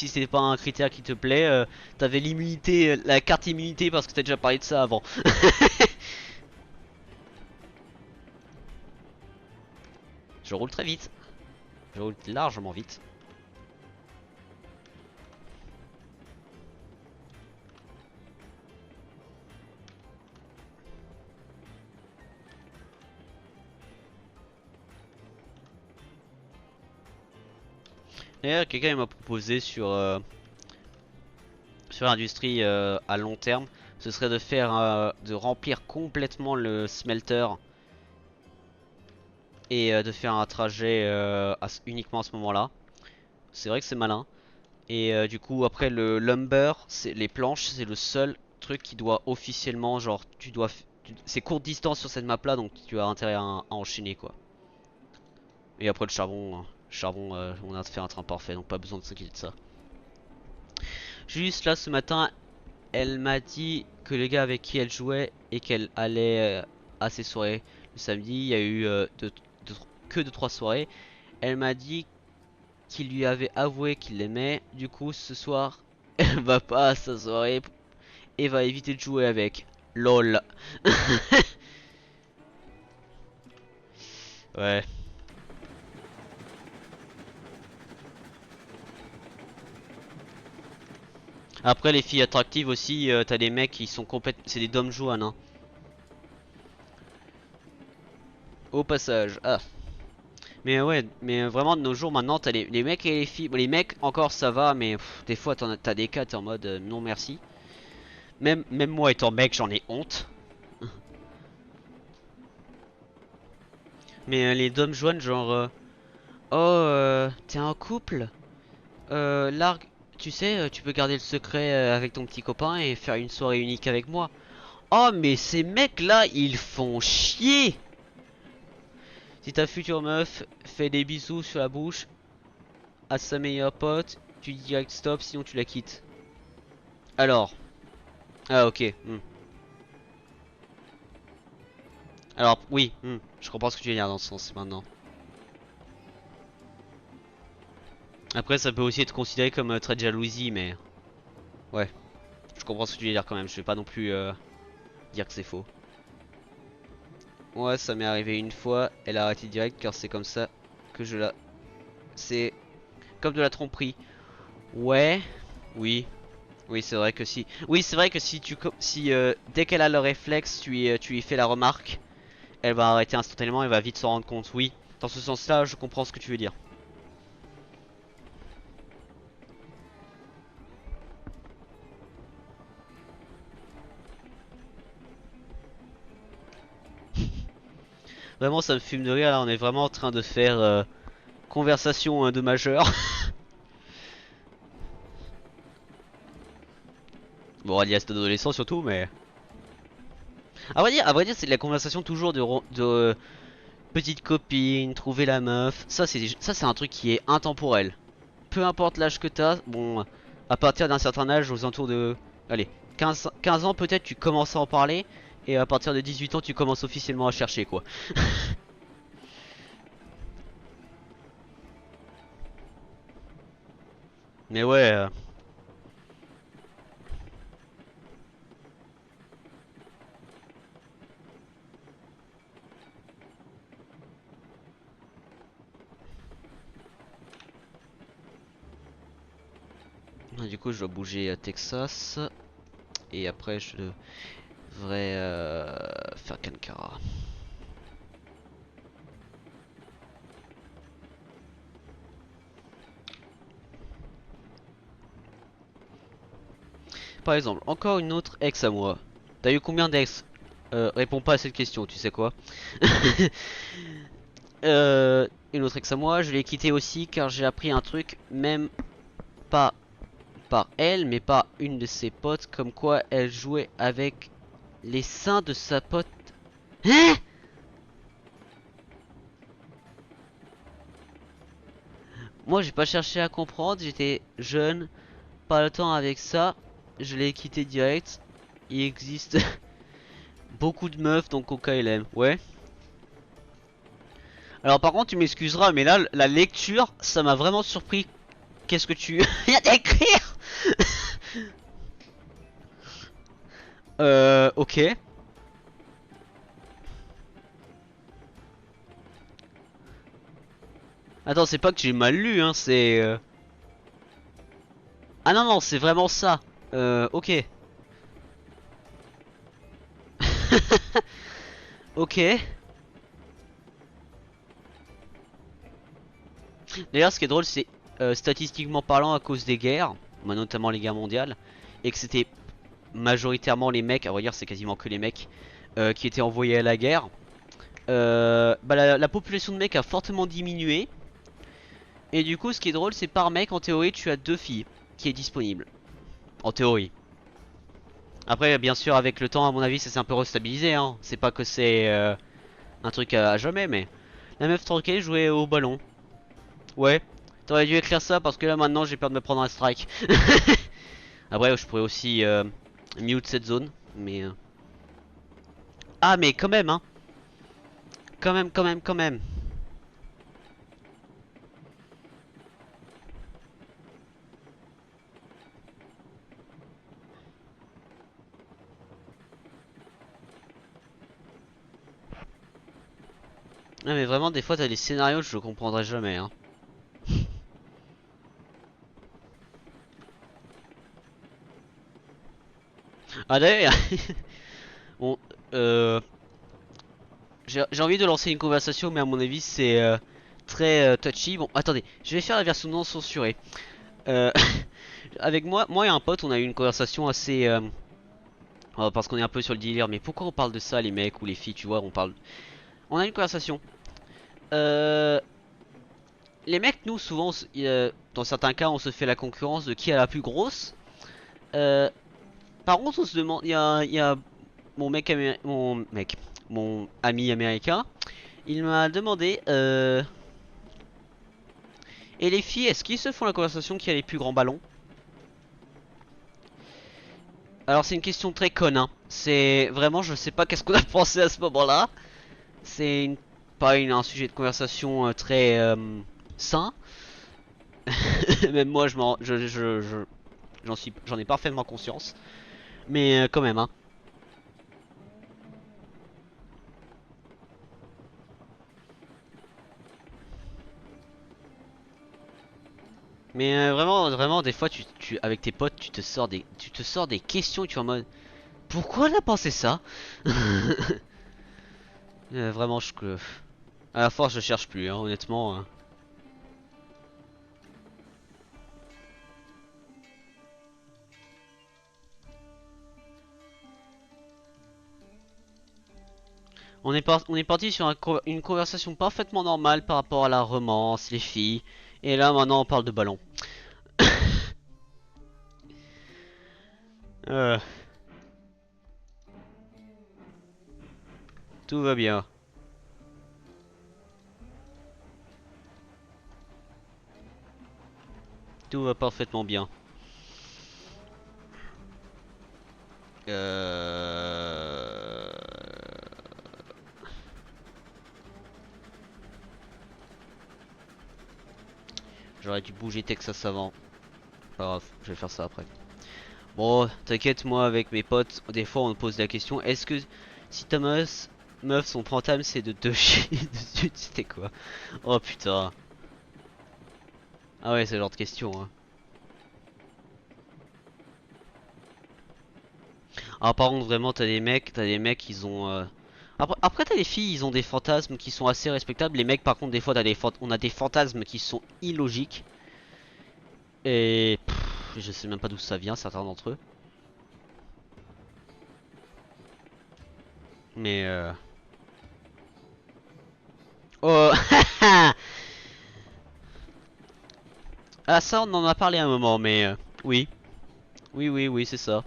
c'est pas un critère qui te plaît, t'avais l'immunité, la carte immunité parce que t'as déjà parlé de ça avant. Je roule très vite. Je roule largement vite. D'ailleurs, quelqu'un m'a proposé sur l'industrie à long terme. ce serait de faire, de remplir complètement le smelter et de faire un trajet uniquement à ce moment-là. C'est vrai que c'est malin. Et du coup après le lumber, c'est les planches, c'est le seul truc qui doit officiellement, genre tu dois, c'est courte distance sur cette map là, donc tu as intérêt à enchaîner quoi. Et après le charbon, on a fait un train parfait, donc pas besoin de s'inquiéter de ça. Juste là ce matin, elle m'a dit que les gars avec qui elle jouait et qu'elle allait à ses soirées le samedi, il y a eu que 2-3 soirées. Elle m'a dit qu'il lui avait avoué qu'il l'aimait. Du coup, ce soir, elle va pas à sa soirée et va éviter de jouer avec. LOL. Ouais. Après, les filles attractives aussi, t'as des mecs qui sont complètement. C'est des dom Juan, hein. Au passage. Ah. Mais ouais, mais vraiment de nos jours maintenant, t'as les mecs et les filles. Bon, les mecs encore ça va, mais des fois t'as des cas, t'es en mode non merci. Même moi étant mec, j'en ai honte. Mais les dom Juan, genre. Oh, t'es en couple? Largue, tu sais, tu peux garder le secret avec ton petit copain et faire une soirée unique avec moi. Oh, mais ces mecs-là, ils font chier! Si ta future meuf fait des bisous sur la bouche à sa meilleure pote, tu dis direct stop, sinon tu la quittes. Alors, ah ok. Alors, oui, je comprends ce que tu veux dire dans ce sens maintenant. Après, ça peut aussi être considéré comme trait de jalousie, mais ouais, je comprends ce que tu veux dire quand même. Je vais pas non plus dire que c'est faux. Ouais, ça m'est arrivé une fois, elle a arrêté direct car c'est comme ça que je la... C'est comme de la tromperie. Ouais, oui, oui c'est vrai que si... Oui c'est vrai que si si dès qu'elle a le réflexe, tu lui fais la remarque, elle va arrêter instantanément, elle va vite s'en rendre compte, oui. Dans ce sens-là, je comprends ce que tu veux dire. Vraiment ça me fume de rire, là on est vraiment en train de faire conversation de majeur. Bon, alias d'adolescent surtout, mais... à vrai dire c'est de la conversation toujours de petite copine, trouver la meuf. Ça c'est un truc qui est intemporel. Peu importe l'âge que t'as, bon, à partir d'un certain âge, aux alentours de... Allez, 15 ans peut-être, tu commences à en parler. Et à partir de 18 ans, tu commences officiellement à chercher, quoi. Mais ouais, du coup, je dois bouger à Texas. Et après, je devrais faire Kankara. Par exemple, encore une autre ex à moi. T'as eu combien d'ex? Réponds pas à cette question, tu sais quoi? Une autre ex à moi, je l'ai quittée aussi car j'ai appris un truc, même pas par elle, mais par une de ses potes, comme quoi elle jouait avec les seins de sa pote. Hein? Moi j'ai pas cherché à comprendre, j'étais jeune, pas le temps avec ça, je l'ai quitté direct. Il existe beaucoup de meufs donc au cas elle aime, ouais. Alors par contre tu m'excuseras mais là la lecture ça m'a vraiment surpris. Qu'est-ce que tu viens d'écrire? Ok. Attends c'est pas que j'ai mal lu hein, c'est... Ah non non c'est vraiment ça. Ok. Ok. D'ailleurs, ce qui est drôle, c'est statistiquement parlant, à cause des guerres, bah, notamment les guerres mondiales, et que c'était majoritairement les mecs, à vrai dire c'est quasiment que les mecs qui étaient envoyés à la guerre. Bah la population de mecs a fortement diminué. Et du coup ce qui est drôle c'est par mec en théorie tu as 2 filles qui est disponible. En théorie. Après bien sûr avec le temps à mon avis ça s'est un peu restabilisé hein. C'est pas que c'est un truc à jamais mais... La meuf tranquille jouait au ballon. Ouais. T'aurais dû écrire ça parce que là maintenant j'ai peur de me prendre un strike. Après je pourrais aussi mute cette zone. Mais... Ah mais quand même hein. Quand même. Ah mais vraiment des fois t'as des scénarios que je comprendrai jamais hein. Ah d'ailleurs, on, euh, j'ai envie de lancer une conversation mais à mon avis c'est très touchy. Bon attendez, je vais faire la version non censurée. Euh, avec moi et un pote on a eu une conversation assez... parce qu'on est un peu sur le délire, mais pourquoi on parle de ça les mecs ou les filles tu vois, on parle... On a une conversation. Euh, les mecs nous souvent, dans certains cas on se fait la concurrence de qui a la plus grosse. Euh, Par contre on se demande, il y a mon ami américain, il m'a demandé et les filles, est-ce qu'ils se font la conversation qui a les plus grands ballons? Alors c'est une question très conne hein. C'est vraiment je sais pas qu'est-ce qu'on a pensé à ce moment-là. C'est pas un sujet de conversation très sain. Même moi j'en ai parfaitement conscience. Mais quand même hein. Mais vraiment des fois avec tes potes tu te sors des questions et tu es en mode pourquoi elle a pensé ça? Vraiment à la force je cherche plus hein, honnêtement. On est parti sur une conversation parfaitement normale par rapport à la romance, les filles. Et là maintenant on parle de ballon. Euh, Tout va bien. Tout va parfaitement bien. Euh... J'aurais dû bouger Texas avant. Pas grave, je vais faire ça après. Bon, t'inquiète, moi avec mes potes, des fois on me pose la question, est-ce que si ta meuf son fantasme c'est de te chier dessus, c'était quoi? Oh putain. Ah ouais, c'est le genre de question hein. Ah par contre vraiment t'as des mecs ils ont après t'as des filles ils ont des fantasmes qui sont assez respectables. Les mecs par contre des fois on a des fantasmes qui sont illogiques. Et je sais même pas d'où ça vient certains d'entre eux. Mais oh ah ça on en a parlé un moment mais oui. Oui c'est ça.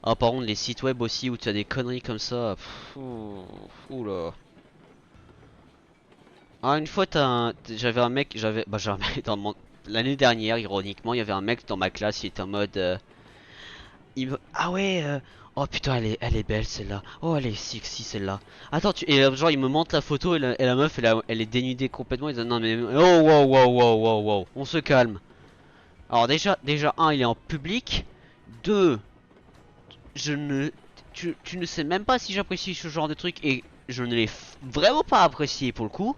Ah par contre les sites web aussi où tu as des conneries comme ça. Oula. Ah une fois j'avais un mec, j'ai un mec l'année dernière ironiquement il y avait un mec dans ma classe qui était en mode ah ouais oh putain elle est belle celle-là. Oh elle est sexy celle-là. Attends genre il me montre la photo et la meuf elle est dénudée complètement. Il dit non mais oh wow on se calme. Alors déjà un il est en public. Deux je ne tu ne sais même pas si j'apprécie ce genre de truc et je ne l'ai vraiment pas apprécié pour le coup.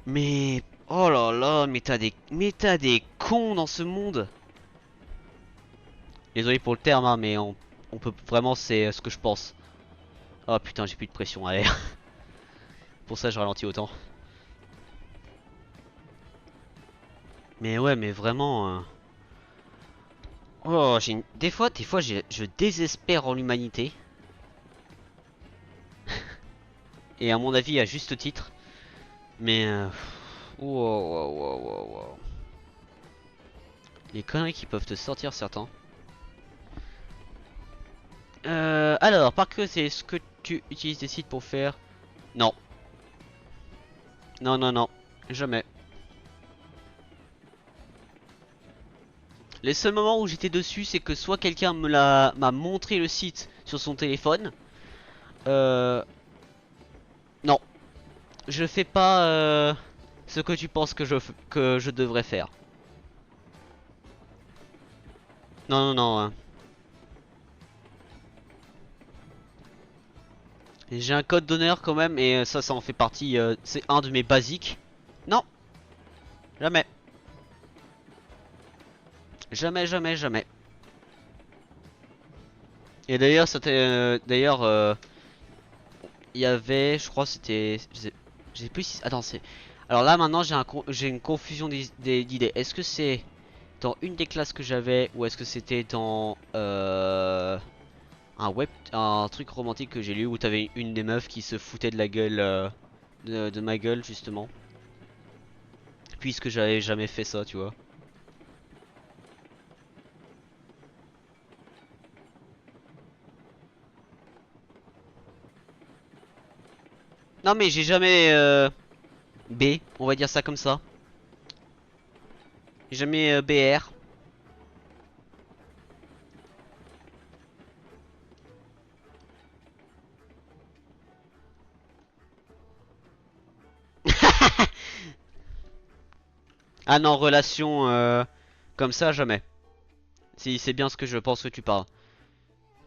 Mais oh là là, mais t'as des cons dans ce monde. Désolé pour le terme hein, mais on peut vraiment c'est ce que je pense. Oh putain, j'ai plus de pression à l'air. Pour ça je ralentis autant. Mais ouais, mais vraiment. Oh, des fois, je désespère en l'humanité. Et à mon avis, à juste titre. Mais. Wow, wow, wow, wow, wow. Les conneries qui peuvent te sortir certains. Alors, par que c'est ce que tu utilises des sites pour faire? Non. Non, non, non. Jamais. Les seuls moments où j'étais dessus, c'est que soit quelqu'un m'a montré le site sur son téléphone. Euh, non, je fais pas ce que tu penses que je devrais faire. Non, non, non, hein. J'ai un code d'honneur quand même et ça en fait partie. C'est un de mes basiques. Non, jamais, jamais, jamais, jamais. Et d'ailleurs, il y avait, je crois, c'était, je sais plus si, attends, c'est. Alors là maintenant j'ai une confusion d'idées. Est-ce que c'est dans une des classes que j'avais ou est-ce que c'était dans un truc romantique que j'ai lu où t'avais une des meufs qui se foutait de la gueule de ma gueule justement, puisque j'avais jamais fait ça, tu vois. Non mais j'ai jamais B, on va dire ça comme ça. J'ai jamais BR. Ah non, relation comme ça jamais. Si c'est bien ce que je pense que tu parles.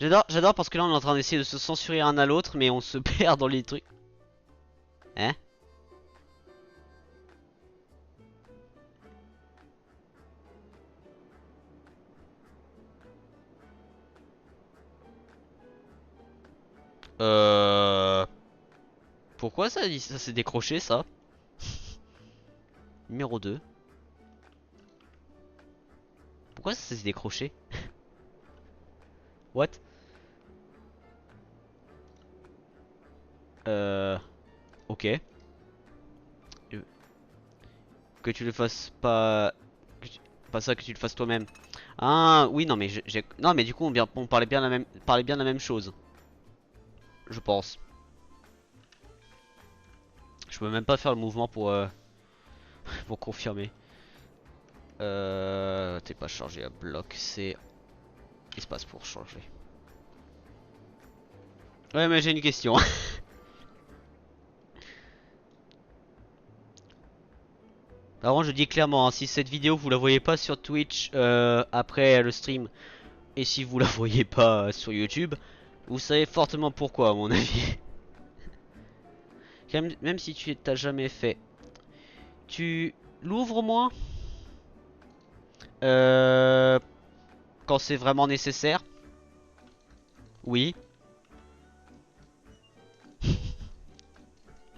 J'adore parce que là on est en train d'essayer de se censurer un à l'autre mais on se perd dans les trucs. Hein? Euh... Pourquoi ça s'est décroché ça? Numéro 2. Pourquoi ça s'est décroché? What? Euh... Ok. Que tu le fasses pas... Pas ça, que tu le fasses toi-même. Ah oui, non mais non mais du coup on parlait bien de la même chose. Je pense. Je peux même pas faire le mouvement pour confirmer. T'es pas chargé à bloc, c'est espace pour changer. Ouais mais j'ai une question. Par contre je dis clairement, hein, si cette vidéo vous la voyez pas sur Twitch après le stream, et si vous la voyez pas sur YouTube, vous savez fortement pourquoi à mon avis. Même si tu t'as jamais fait. Tu l'ouvres au moins euh, quand c'est vraiment nécessaire. Oui.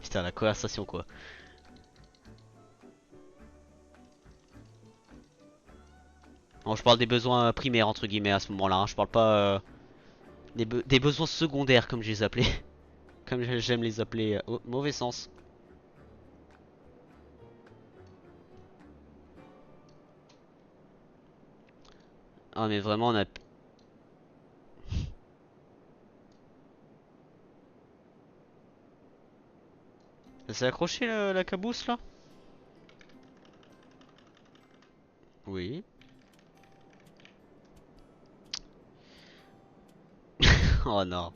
Putain la conversation quoi. Non, je parle des besoins primaires entre guillemets à ce moment-là, hein. Je parle pas des besoins secondaires comme je les appelais. Comme j'aime les appeler au mauvais sens. Ah mais vraiment on a... Ça s'est accroché la cabousse là? Oui. Oh non.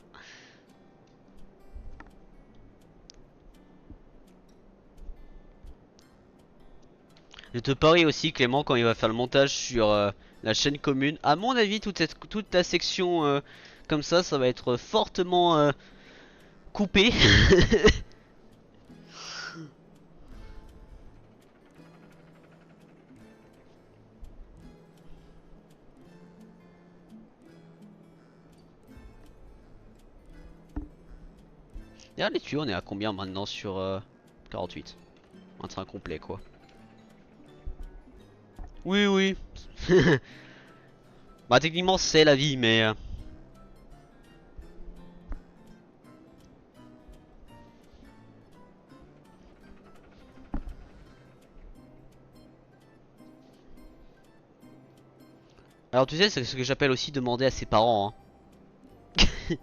Je te parie aussi Clément quand il va faire le montage sur la chaîne commune. À mon avis toute la section comme ça va être fortement coupée. D'ailleurs les tuyaux on est à combien maintenant sur 48? Un train complet quoi. Oui, oui. Bah techniquement c'est la vie, mais... Alors tu sais, c'est ce que j'appelle aussi demander à ses parents. Hein.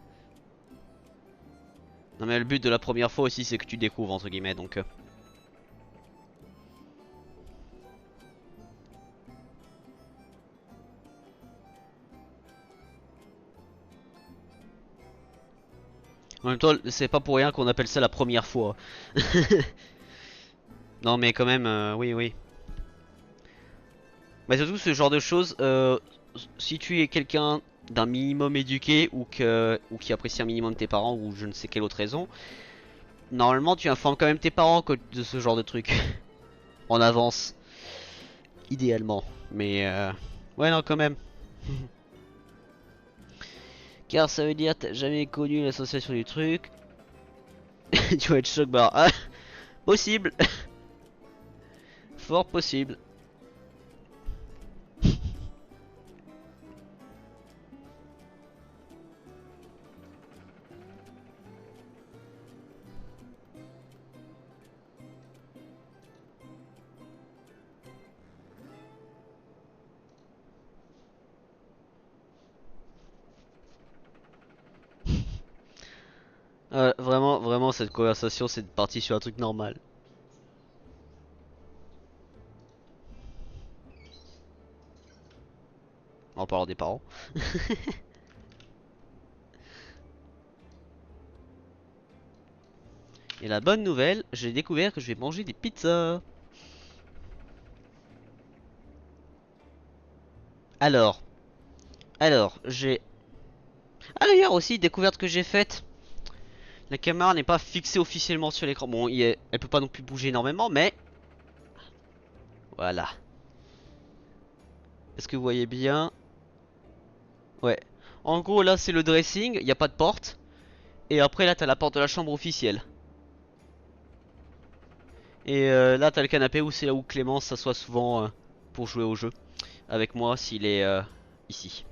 Non mais le but de la première fois aussi c'est que tu découvres entre guillemets donc... En même temps c'est pas pour rien qu'on appelle ça la première fois. Non mais quand même oui oui. Mais surtout ce genre de choses, si tu es quelqu'un d'un minimum éduqué ou qui apprécie un minimum tes parents ou je ne sais quelle autre raison, normalement tu informes quand même tes parents de ce genre de truc. En avance, idéalement. Mais ouais non quand même. Car ça veut dire t'as jamais connu l'association du truc. Tu vas être choc bar. Ah, possible. Fort possible. Vraiment, vraiment, cette conversation, c'est parti sur un truc normal. En parlant des parents. Et la bonne nouvelle, j'ai découvert que je vais manger des pizzas. Alors, j'ai... Ah d'ailleurs aussi, découverte que j'ai faite. La caméra n'est pas fixée officiellement sur l'écran. Bon, elle peut pas non plus bouger énormément, mais... Voilà. Est-ce que vous voyez bien? Ouais. En gros, là, c'est le dressing, il n'y a pas de porte. Et après, là, t'as la porte de la chambre officielle. Et là, t'as le canapé où c'est là où Clément s'assoit souvent pour jouer au jeu. Avec moi, s'il est ici.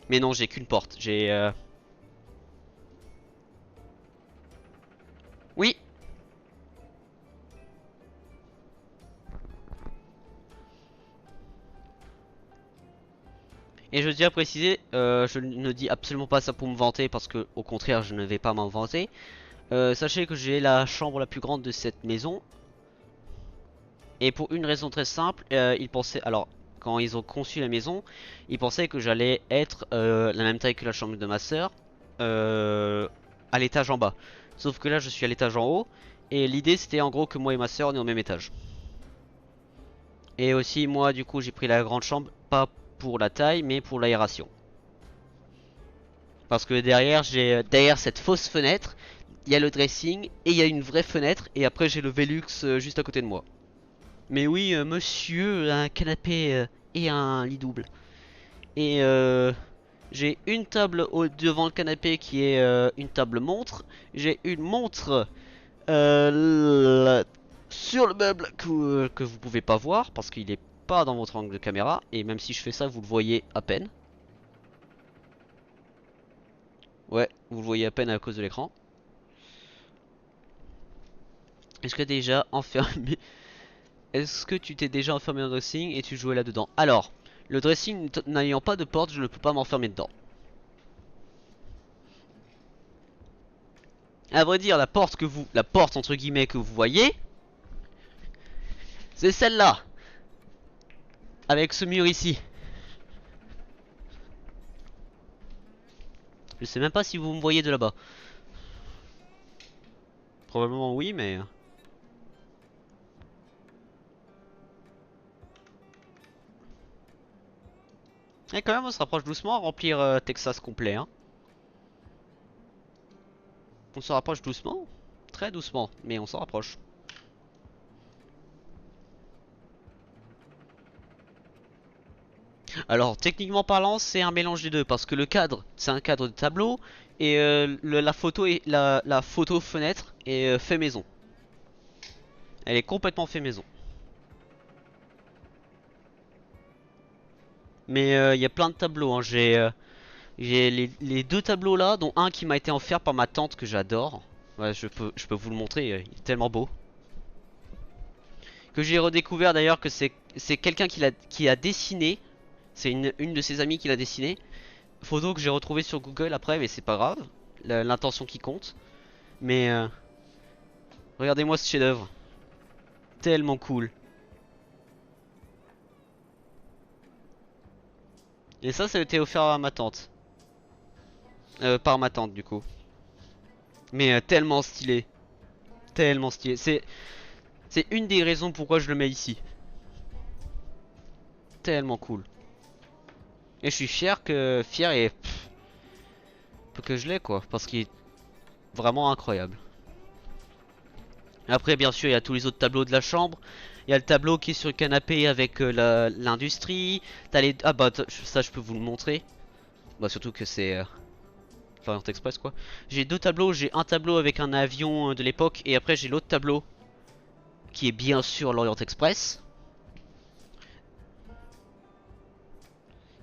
Mais non, j'ai qu'une porte. J'ai... Oui. Et je tiens à préciser, je ne dis absolument pas ça pour me vanter parce que au contraire je ne vais pas m'en vanter. Sachez que j'ai la chambre la plus grande de cette maison. Et pour une raison très simple, ils pensaient, alors quand ils ont conçu la maison, ils pensaient que j'allais être la même taille que la chambre de ma sœur à l'étage en bas. Sauf que là je suis à l'étage en haut. Et l'idée c'était en gros que moi et ma sœur on est au même étage. Et aussi moi du coup j'ai pris la grande chambre, pas pour la taille mais pour l'aération. Parce que derrière cette fausse fenêtre, il y a le dressing et il y a une vraie fenêtre et après j'ai le Velux juste à côté de moi. Mais oui, monsieur, un canapé et un lit double. Et j'ai une table devant le canapé qui est une table montre. J'ai une montre sur le meuble que vous pouvez pas voir parce qu'il est pas dans votre angle de caméra. Et même si je fais ça, vous le voyez à peine. Ouais, vous le voyez à peine à cause de l'écran. Est-ce que déjà enfermé Est-ce que tu t'es déjà enfermé dans le dressing et tu jouais là-dedans? Alors, le dressing n'ayant pas de porte, je ne peux pas m'enfermer dedans. À vrai dire, la porte entre guillemets que vous voyez, c'est celle-là, avec ce mur ici. Je sais même pas si vous me voyez de là-bas. Probablement oui, mais... Et quand même, on se rapproche doucement à remplir Texas complet, hein. On se rapproche doucement, très doucement, mais on s'en rapproche. Alors, techniquement parlant, c'est un mélange des deux, parce que le cadre, c'est un cadre de tableau, et la photo fenêtre est fait maison. Elle est complètement fait maison. Mais il y a plein de tableaux, hein. J'ai les deux tableaux là, dont un qui m'a été offert par ma tante que j'adore. Ouais, je peux vous le montrer, il est tellement beau. Que j'ai redécouvert d'ailleurs que c'est quelqu'un qui a dessiné. C'est une de ses amies qui l'a dessiné. Photo que j'ai retrouvée sur Google après, mais c'est pas grave. L'intention qui compte. Mais regardez-moi ce chef-d'œuvre. Tellement cool. Et ça a été offert à ma tante. Par ma tante du coup. Mais tellement stylé. Tellement stylé. C'est une des raisons pourquoi je le mets ici. Tellement cool. Et je suis fier et que je l'ai quoi. Parce qu'il est vraiment incroyable. Après bien sûr il y a tous les autres tableaux de la chambre. Il y a le tableau qui est sur le canapé avec l'industrie. T'as les... Ah bah ça je peux vous le montrer. Bah surtout que c'est l'Orient Express quoi. J'ai deux tableaux, j'ai un tableau avec un avion de l'époque. Et après j'ai l'autre tableau qui est bien sûr l'Orient Express.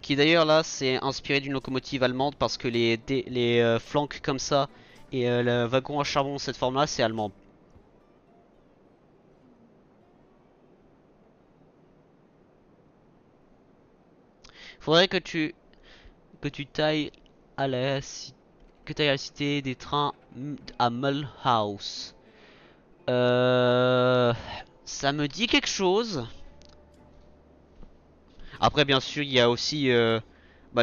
Qui d'ailleurs là c'est inspiré d'une locomotive allemande parce que les flanques comme ça et le wagon à charbon de cette forme là c'est allemand. Faudrait que tu tailles à la à la cité des trains à Mulhouse. Euh, Ça me dit quelque chose. Après bien sûr il y a aussi bah,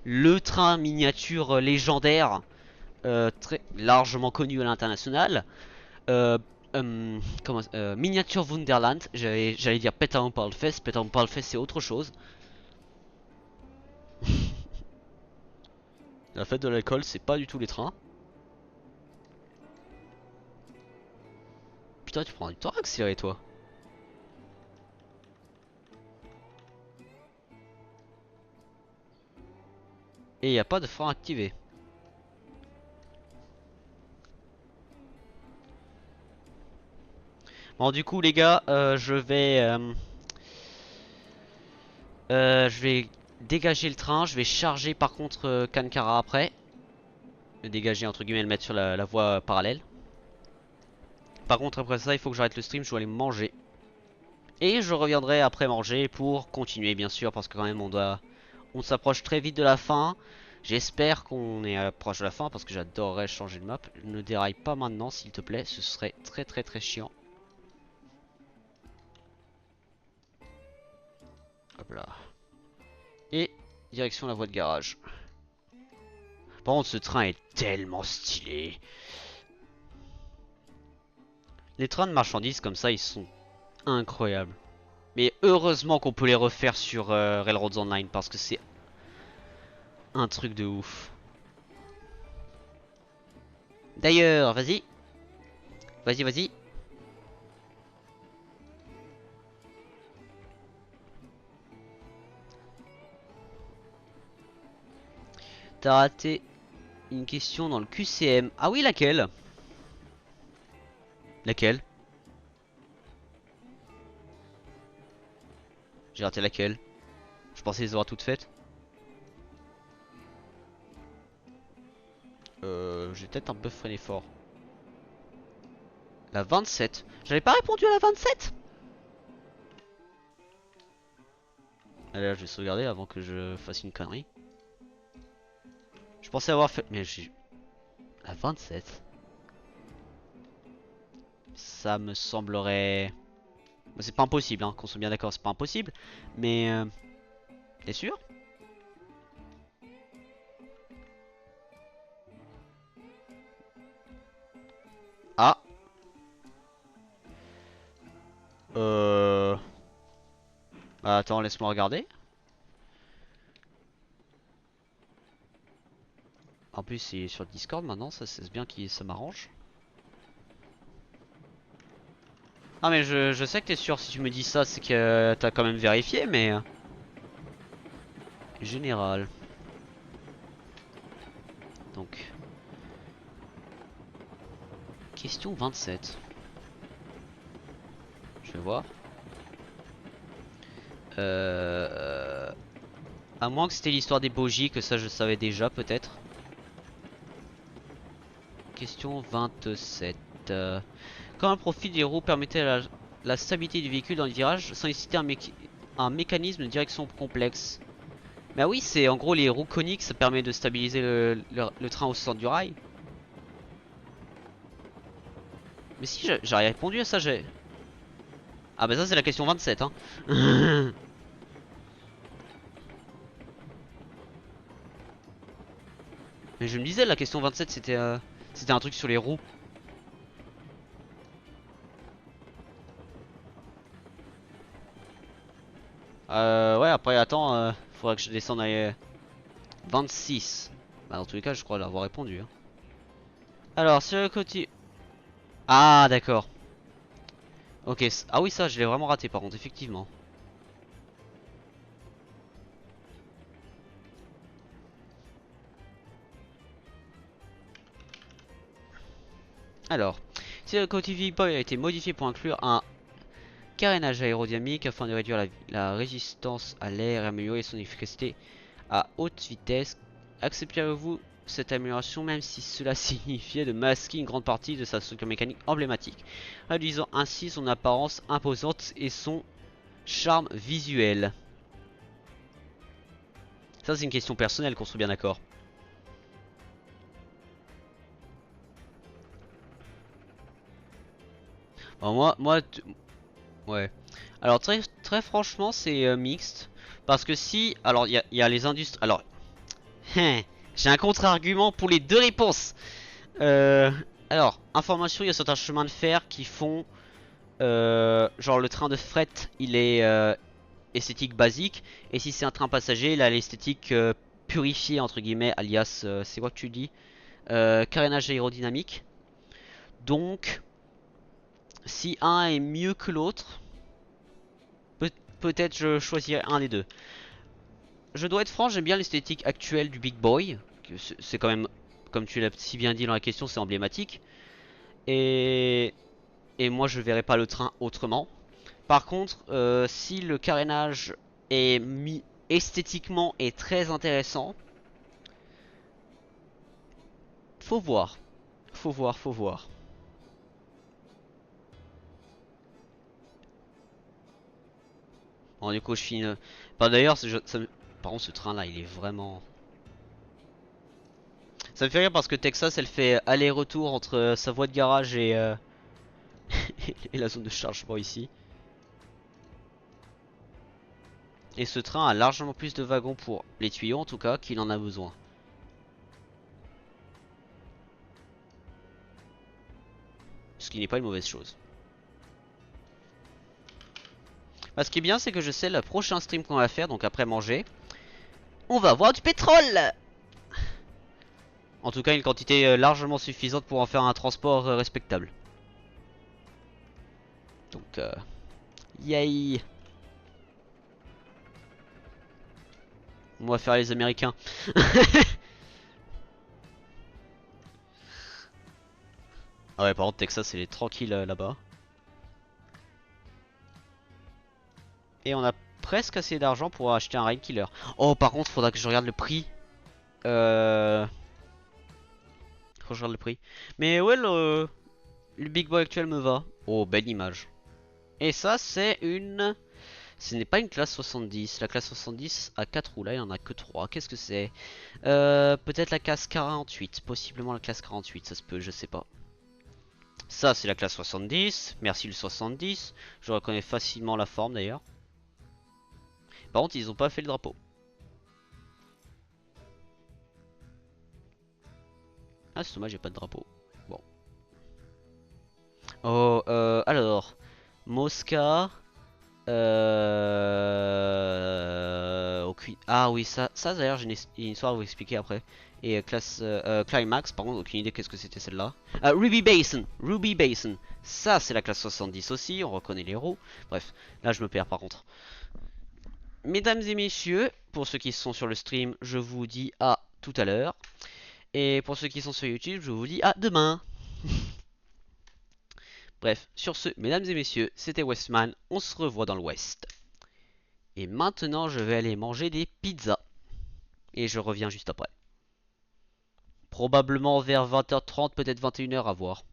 le train miniature légendaire très largement connu à l'international. Euh, Miniature Wonderland, j'allais dire Peter Pan Fest. Peter Pan Fest c'est autre chose. La fête de l'alcool c'est pas du tout les trains. Putain tu prends du temps à accélérer toi. Et y a pas de frein activé. Bon du coup les gars je vais dégager le train. Je vais charger par contre Kankara après. Le dégager entre guillemets, le mettre sur la voie parallèle. Par contre après ça il faut que j'arrête le stream, je dois aller manger. Et je reviendrai après manger pour continuer bien sûr parce que quand même on s'approche très vite de la fin. J'espère qu'on est proche de la fin parce que j'adorerais changer de map. Ne déraille pas maintenant s'il te plaît, ce serait très très très chiant. Hop là. Et direction la voie de garage. Par contre ce train est tellement stylé. Les trains de marchandises comme ça ils sont incroyables. Mais heureusement qu'on peut les refaire sur Railroads Online parce que c'est un truc de ouf. D'ailleurs, vas-y. Vas-y, vas-y. T'as raté une question dans le QCM. Ah oui, laquelle? Laquelle? J'ai raté laquelle? Je pensais les avoir toutes faites. J'ai peut-être un peu freiné fort. La 27. J'avais pas répondu à la 27? Allez, là, je vais sauvegarder avant que je fasse une connerie. Je pensais avoir fait... Mais j'ai... La 27. Ça me semblerait... Bah, c'est pas impossible, hein, qu'on soit bien d'accord, c'est pas impossible. Mais... T'es sûr? Ah. Euh... Bah, attends, laisse-moi regarder. En plus, c'est sur Discord maintenant, ça c'est bien que ça m'arrange. Ah mais je sais que t'es sûr, si tu me dis ça, c'est que t'as quand même vérifié, mais... Général. Donc... Question 27. Je vais voir. À moins que c'était l'histoire des bogies, que ça je savais déjà peut-être. Question 27. Quand un profil des roues permettait la stabilité du véhicule dans les virages sans nécessiter un mécanisme de direction complexe. Bah oui, c'est en gros les roues coniques, ça permet de stabiliser le train au centre du rail. Mais si, j'aurais répondu à ça, j'ai... Ah bah ça c'est la question 27 hein. Mais je me disais la question 27 c'était un truc sur les roues. Ouais après attends, faudra que je descende à 26. Bah dans tous les cas je crois l'avoir répondu hein. Alors sur le côté... Ah d'accord. Ok, ah oui ça je l'ai vraiment raté par contre effectivement. Alors, si le côté V-Boy a été modifié pour inclure un carénage aérodynamique afin de réduire la résistance à l'air et améliorer son efficacité à haute vitesse, accepteriez-vous cette amélioration même si cela signifiait de masquer une grande partie de sa structure mécanique emblématique, réduisant ainsi son apparence imposante et son charme visuel? Ça c'est une question personnelle qu'on soit bien d'accord. Bon, ouais. Alors très franchement c'est mixte. Parce que si, alors il y a les industries. Alors, j'ai un contre-argument pour les deux réponses. Euh, alors, information, il y a certains chemins de fer qui font, genre le train de fret, il est esthétique basique, et si c'est un train passager, il a l'esthétique purifiée entre guillemets, alias, c'est quoi que tu dis, carénage aérodynamique. Donc, si un est mieux que l'autre, peut-être je choisirais un des deux. Je dois être franc, j'aime bien l'esthétique actuelle du Big Boy. C'est quand même, comme tu l'as si bien dit dans la question, c'est emblématique. Et, et moi, je verrai pas le train autrement. Par contre, si le carénage est mis esthétiquement est très intéressant, faut voir. Faut voir, faut voir. Bon, du coup, je finis. Bah, d'ailleurs, par contre, ce train-là, il est vraiment. Ça me fait rire parce que Texas, elle fait aller-retour entre sa voie de garage et la zone de chargement ici. Et ce train a largement plus de wagons pour les tuyaux en tout cas qu'il en a besoin. Ce qui n'est pas une mauvaise chose. Bah, ce qui est bien c'est que je sais le prochain stream qu'on va faire, donc après manger, on va avoir du pétrole. En tout cas une quantité largement suffisante pour en faire un transport respectable. Donc yay. On va faire les Américains. Ah ouais par contre Texas il est tranquille là-bas. Et on a presque assez d'argent pour acheter un Rain Killer. Oh par contre faudra que je regarde le prix. Faut que je regarde le prix. Mais ouais le Big Boy actuel me va. Oh belle image. Et ça c'est une... Ce n'est pas une classe 70. La classe 70 a 4 roues. Là il n'y en a que 3. Qu'est-ce que c'est? Peut-être la classe 48. Possiblement la classe 48. Ça se peut, je sais pas. Ça c'est la classe 70. Merci le 70. Je reconnais facilement la forme d'ailleurs. Par contre ils ont pas fait le drapeau. Ah c'est dommage, j'ai pas de drapeau. Bon. Oh, alors. Mosca. Ah oui, ça d'ailleurs, j'ai une histoire à vous expliquer après. Et classe Climax, par contre, aucune idée qu'est-ce que c'était celle-là. Ruby Basin, Ruby Basin. Ça, c'est la classe 70 aussi, on reconnaît les roues. Bref, là, je me perds par contre. Mesdames et messieurs, pour ceux qui sont sur le stream, je vous dis à tout à l'heure. Et pour ceux qui sont sur YouTube, je vous dis à demain. Bref, sur ce, mesdames et messieurs, c'était Westman. On se revoit dans le West. Et maintenant, je vais aller manger des pizzas. Et je reviens juste après. Probablement vers 20h30, peut-être 21h à voir.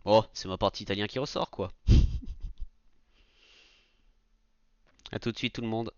Oh, c'est ma partie italien qui ressort quoi. A tout de suite tout le monde.